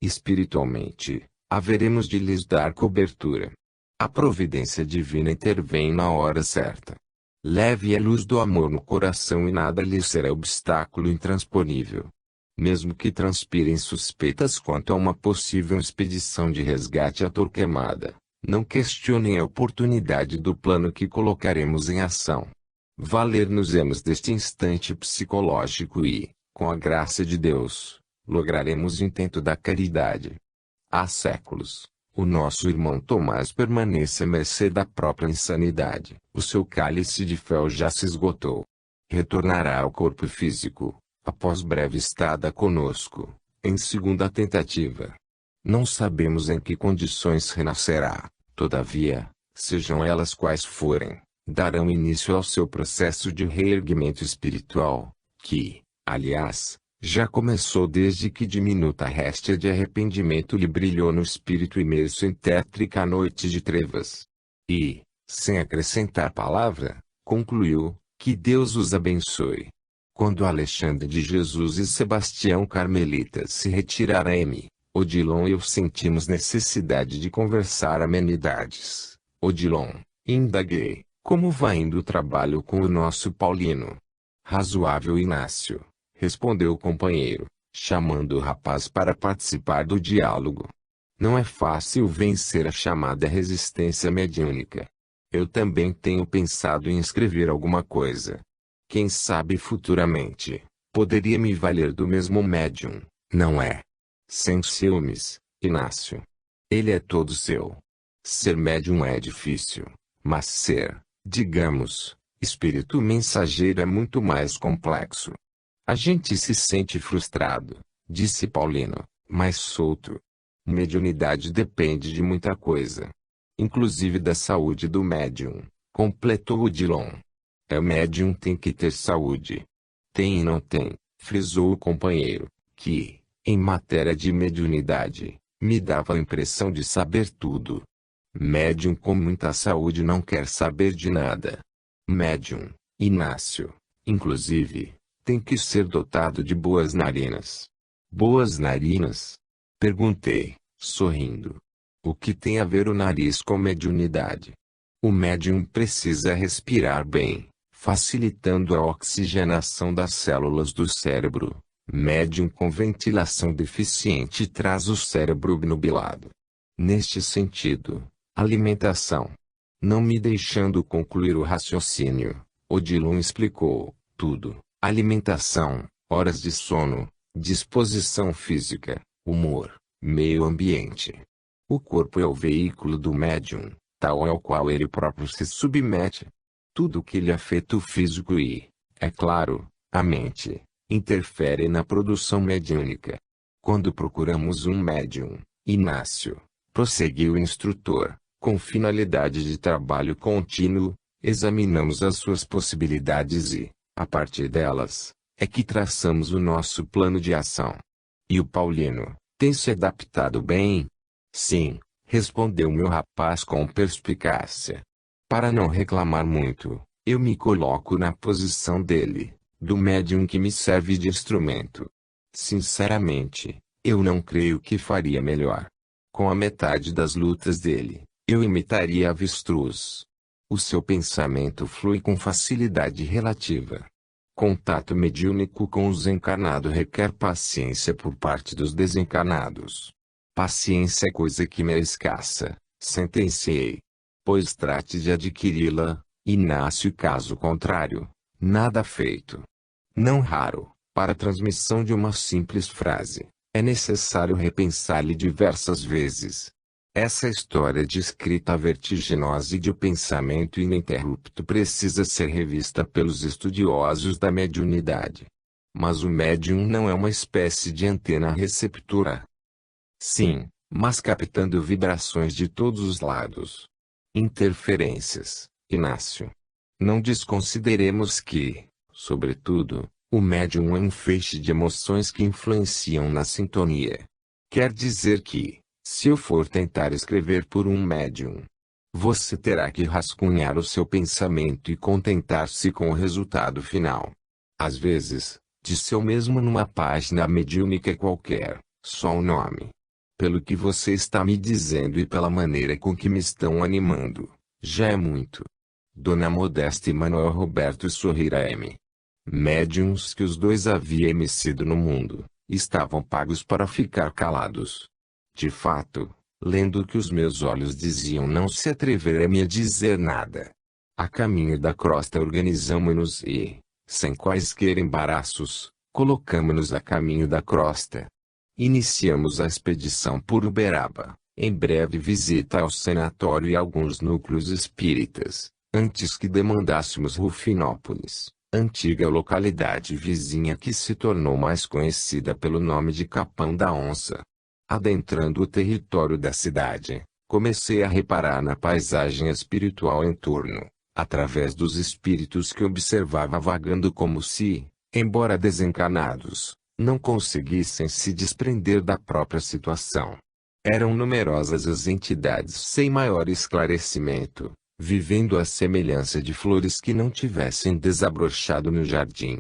Espiritualmente, haveremos de lhes dar cobertura. A providência divina intervém na hora certa. Leve a luz do amor no coração e nada lhe será obstáculo intransponível. Mesmo que transpirem suspeitas quanto a uma possível expedição de resgate à Torquemada, não questionem a oportunidade do plano que colocaremos em ação. Valer-nos-emos deste instante psicológico e, com a graça de Deus, lograremos o intento da caridade. Há séculos, o nosso irmão Tomás permanece à mercê da própria insanidade. O seu cálice de fel já se esgotou. Retornará ao corpo físico, após breve estada conosco, em segunda tentativa. Não sabemos em que condições renascerá, todavia, sejam elas quais forem, darão início ao seu processo de reerguimento espiritual, que, aliás, já começou desde que diminuta réstia de arrependimento lhe brilhou no espírito imerso em tétrica noite de trevas. E, sem acrescentar palavra, concluiu, que Deus os abençoe. Quando Alexandre de Jesus e Sebastião Carmelita se retiraram, Odilon e eu sentimos necessidade de conversar amenidades. Odilon, indaguei, como vai indo o trabalho com o nosso Paulino? Razoável, Inácio, respondeu o companheiro, chamando o rapaz para participar do diálogo. Não é fácil vencer a chamada resistência mediúnica. Eu também tenho pensado em escrever alguma coisa. Quem sabe futuramente, poderia me valer do mesmo médium, não é? Sem ciúmes, Inácio. Ele é todo seu. Ser médium é difícil, mas ser, digamos, espírito mensageiro é muito mais complexo. A gente se sente frustrado, disse Paulino, mas solto. Mediunidade depende de muita coisa. Inclusive da saúde do médium, completou Odilon. O médium tem que ter saúde. Tem e não tem, frisou o companheiro, que, em matéria de mediunidade, me dava a impressão de saber tudo. Médium com muita saúde não quer saber de nada. Médium, Inácio, inclusive, tem que ser dotado de boas narinas. Boas narinas? Perguntei, sorrindo. O que tem a ver o nariz com mediunidade? O médium precisa respirar bem, facilitando a oxigenação das células do cérebro. Médium com ventilação deficiente traz o cérebro obnubilado. Neste sentido, alimentação. Não me deixando concluir o raciocínio, Odilon explicou, tudo. Alimentação, horas de sono, disposição física, humor, meio ambiente. O corpo é o veículo do médium, tal ao qual ele próprio se submete. Tudo que lhe afeta o físico e, é claro, a mente, interfere na produção mediúnica. Quando procuramos um médium, Inácio, prosseguiu o instrutor, Com finalidade de trabalho contínuo, examinamos as suas possibilidades e, a partir delas, é que traçamos o nosso plano de ação. E o Paulino, tem se adaptado bem? Sim, respondeu meu rapaz com perspicácia. Para não reclamar muito, eu me coloco na posição dele, do médium que me serve de instrumento. Sinceramente, eu não creio que faria melhor. Com a metade das lutas dele, eu imitaria avestruz. O seu pensamento flui com facilidade relativa. Contato mediúnico com os encarnados requer paciência por parte dos desencarnados. Paciência é coisa que me é escassa, sentenciei. Pois trate de adquiri-la, Inácio, caso contrário, nada feito. Não raro, para a transmissão de uma simples frase, é necessário repensar-lhe diversas vezes. Essa história de escrita vertiginosa e de pensamento ininterrupto precisa ser revista pelos estudiosos da mediunidade. Mas o médium não é uma espécie de antena receptora. Sim, mas captando vibrações de todos os lados. Interferências, Inácio. Não desconsideremos que, sobretudo, o médium é um feixe de emoções que influenciam na sintonia. Quer dizer que, se eu for tentar escrever por um médium, você terá que rascunhar o seu pensamento e contentar-se com o resultado final. Às vezes, disse eu mesmo numa página mediúnica qualquer, só o nome. Pelo que você está me dizendo e pela maneira com que me estão animando, já é muito. Dona Modesta e Manuel Roberto Sorrira M. Médiuns que os dois haviam sido no mundo, estavam pagos para ficar calados. De fato, lendo o que os meus olhos diziam, não se atreveram a dizer nada. A caminho da crosta organizamo-nos e, sem quaisquer embaraços, colocamo-nos a caminho da crosta. Iniciamos a expedição por Uberaba, em breve visita ao sanatório e alguns núcleos espíritas, antes que demandássemos Rufinópolis, antiga localidade vizinha que se tornou mais conhecida pelo nome de Capão da Onça. Adentrando o território da cidade, comecei a reparar na paisagem espiritual em torno, através dos espíritos que observava vagando como se, embora desencarnados, não conseguissem se desprender da própria situação. Eram numerosas as entidades sem maior esclarecimento, vivendo à semelhança de flores que não tivessem desabrochado no jardim.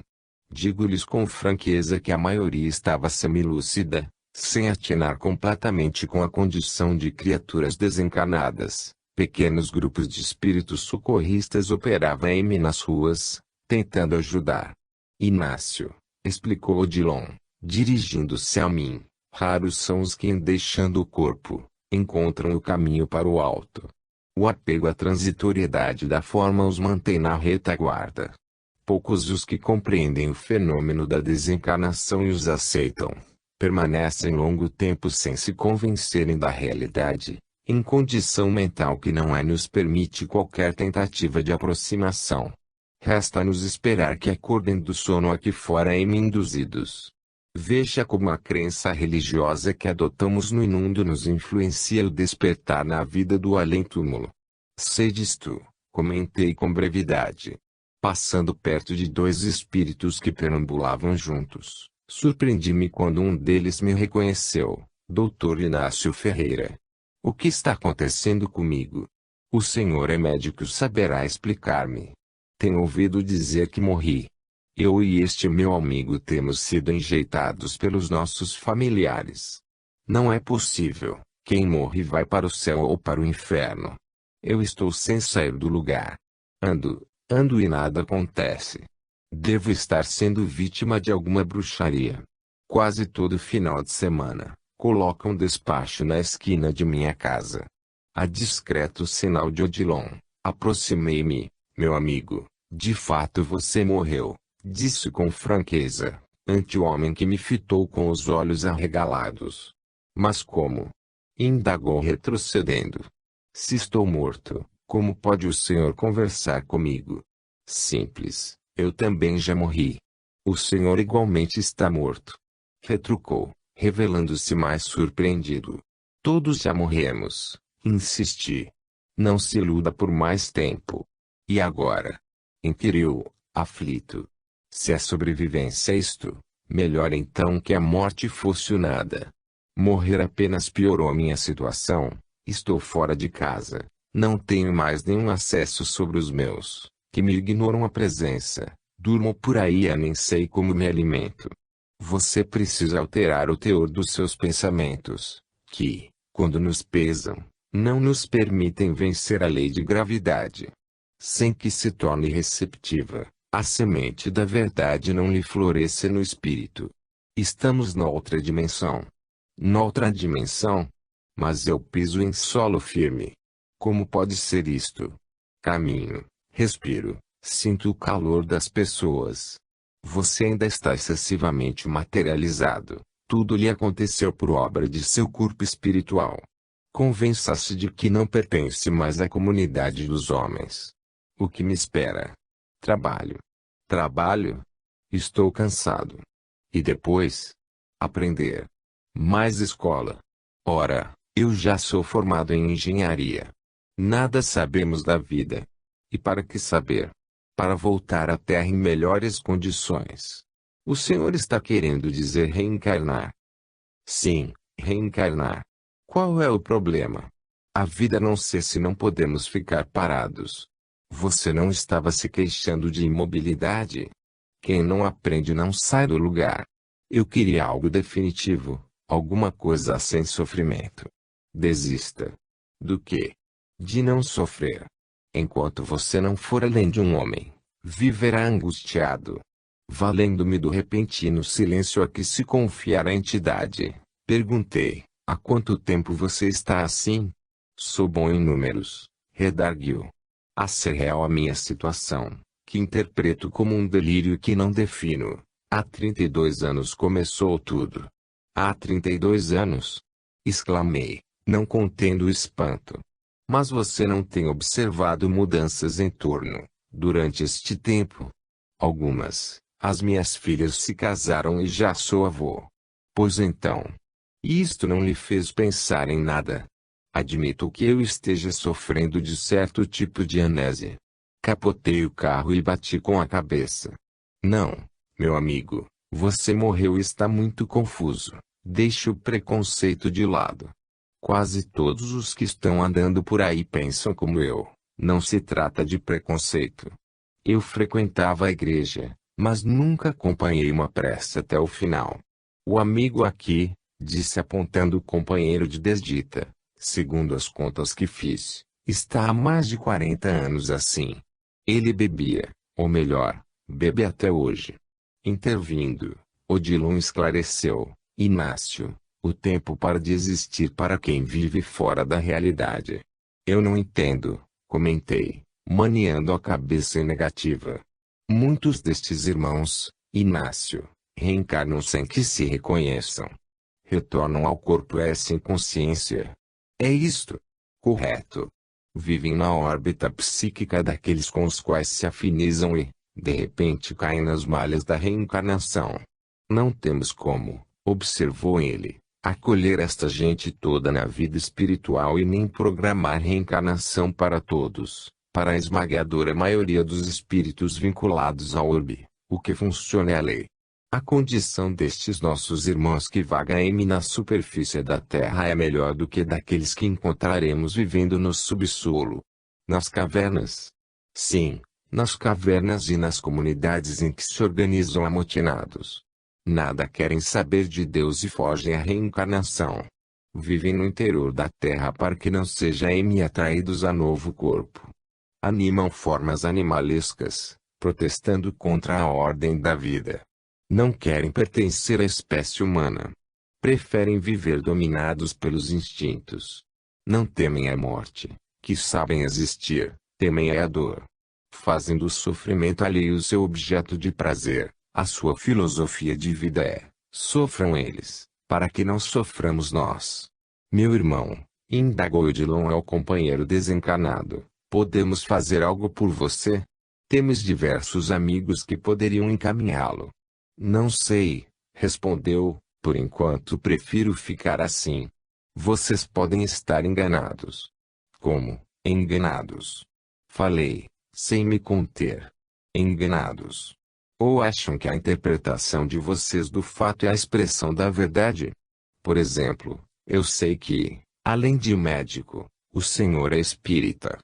Digo-lhes com franqueza que a maioria estava semilúcida, sem atinar completamente com a condição de criaturas desencarnadas. Pequenos grupos de espíritos socorristas operavam nas ruas, tentando ajudar. Inácio, explicou Odilon, dirigindo-se a mim, raros são os que, deixando o corpo, encontram o caminho para o alto. O apego à transitoriedade da forma os mantém na retaguarda. Poucos os que compreendem o fenômeno da desencarnação e os aceitam. Permanecem longo tempo sem se convencerem da realidade, em condição mental que não nos permite qualquer tentativa de aproximação. Resta-nos esperar que acordem do sono aqui fora induzidos. Veja como a crença religiosa que adotamos no imundo nos influencia o despertar na vida do além-túmulo. Sei disto, comentei com brevidade. Passando perto de dois espíritos que perambulavam juntos, surpreendi-me quando um deles me reconheceu, Dr. Inácio Ferreira. O que está acontecendo comigo? O senhor é médico, saberá explicar-me. Tenho ouvido dizer que morri. Eu e este meu amigo temos sido enjeitados pelos nossos familiares. Não é possível. Quem morre vai para o céu ou para o inferno. Eu estou sem sair do lugar. Ando e nada acontece. Devo estar sendo vítima de alguma bruxaria. Quase todo final de semana, coloca um despacho na esquina de minha casa. A discreto sinal de Odilon, aproximei-me. Meu amigo, de fato você morreu, disse com franqueza, ante o homem que me fitou com os olhos arregalados. Mas como? Indagou retrocedendo. Se estou morto, como pode o senhor conversar comigo? Simples, eu também já morri. O senhor igualmente está morto. Retrucou, revelando-se mais surpreendido. Todos já morremos, insisti. Não se iluda por mais tempo. E agora? Inquiriu, aflito. Se a sobrevivência é isto, melhor então que a morte fosse o nada. Morrer apenas piorou a minha situação. Estou fora de casa. Não tenho mais nenhum acesso sobre os meus, que me ignoram a presença. Durmo por aí e nem sei como me alimento. Você precisa alterar o teor dos seus pensamentos, que, quando nos pesam, não nos permitem vencer a lei de gravidade. Sem que se torne receptiva, a semente da verdade não lhe floresce no espírito. Estamos noutra dimensão. Noutra dimensão? Mas eu piso em solo firme. Como pode ser isto? Caminho, respiro, sinto o calor das pessoas. Você ainda está excessivamente materializado. Tudo lhe aconteceu por obra de seu corpo espiritual. Convença-se de que não pertence mais à comunidade dos homens. O que me espera? Trabalho. Trabalho? Estou cansado. E depois? Aprender. Mais escola. Ora, eu já sou formado em engenharia. Nada sabemos da vida. E para que saber? Para voltar à Terra em melhores condições. O Senhor está querendo dizer reencarnar. Sim, reencarnar. Qual é o problema? A vida não sei se não podemos ficar parados. Você não estava se queixando de imobilidade? Quem não aprende não sai do lugar. Eu queria algo definitivo, alguma coisa sem sofrimento. Desista. Do quê? De não sofrer. Enquanto você não for além de um homem, viverá angustiado. Valendo-me do repentino silêncio a que se confiara a entidade, perguntei, há quanto tempo você está assim? Sou bom em números, redarguiu. A ser real a minha situação, que interpreto como um delírio que não defino. Há 32 anos começou tudo. Há 32 anos? Exclamei, não contendo o espanto. Mas você não tem observado mudanças em torno, durante este tempo? Algumas. As minhas filhas se casaram e já sou avô. Pois então. Isto não lhe fez pensar em nada. Admito que eu esteja sofrendo de certo tipo de amnésia. Capotei o carro e bati com a cabeça. Não, meu amigo, você morreu e está muito confuso. Deixe o preconceito de lado. Quase todos os que estão andando por aí pensam como eu. Não se trata de preconceito. Eu frequentava a igreja, mas nunca acompanhei uma prece até o final. O amigo aqui, disse apontando o companheiro de desdita, segundo as contas que fiz, está há mais de 40 anos assim. Ele bebia, ou melhor, bebe até hoje. Intervindo, Odilon esclareceu, Inácio, o tempo para de existir para quem vive fora da realidade. Eu não entendo, comentei, maniando a cabeça em negativa. Muitos destes irmãos, Inácio, reencarnam sem que se reconheçam. Retornam ao corpo essa inconsciência. É isto? Correto. Vivem na órbita psíquica daqueles com os quais se afinizam e, de repente, caem nas malhas da reencarnação. Não temos como, observou ele, acolher esta gente toda na vida espiritual e nem programar reencarnação para todos, para a esmagadora maioria dos espíritos vinculados ao orbe. O que funciona é a lei. A condição destes nossos irmãos que vagam na superfície da Terra é melhor do que daqueles que encontraremos vivendo no subsolo. Nas cavernas. Sim, nas cavernas e nas comunidades em que se organizam amotinados. Nada querem saber de Deus e fogem à reencarnação. Vivem no interior da Terra para que não sejam atraídos a novo corpo. Animam formas animalescas, protestando contra a ordem da vida. Não querem pertencer à espécie humana. Preferem viver dominados pelos instintos. Não temem a morte, que sabem existir, temem a dor. Fazem do sofrimento alheio seu objeto de prazer. A sua filosofia de vida é, sofram eles, para que não soframos nós. Meu irmão, indagou Odilon ao companheiro desencarnado, podemos fazer algo por você? Temos diversos amigos que poderiam encaminhá-lo. Não sei, respondeu, por enquanto prefiro ficar assim. Vocês podem estar enganados. Como? Enganados. Falei, sem me conter. Enganados. Ou acham que a interpretação de vocês do fato é a expressão da verdade? Por exemplo, eu sei que, além de médico, o senhor é espírita.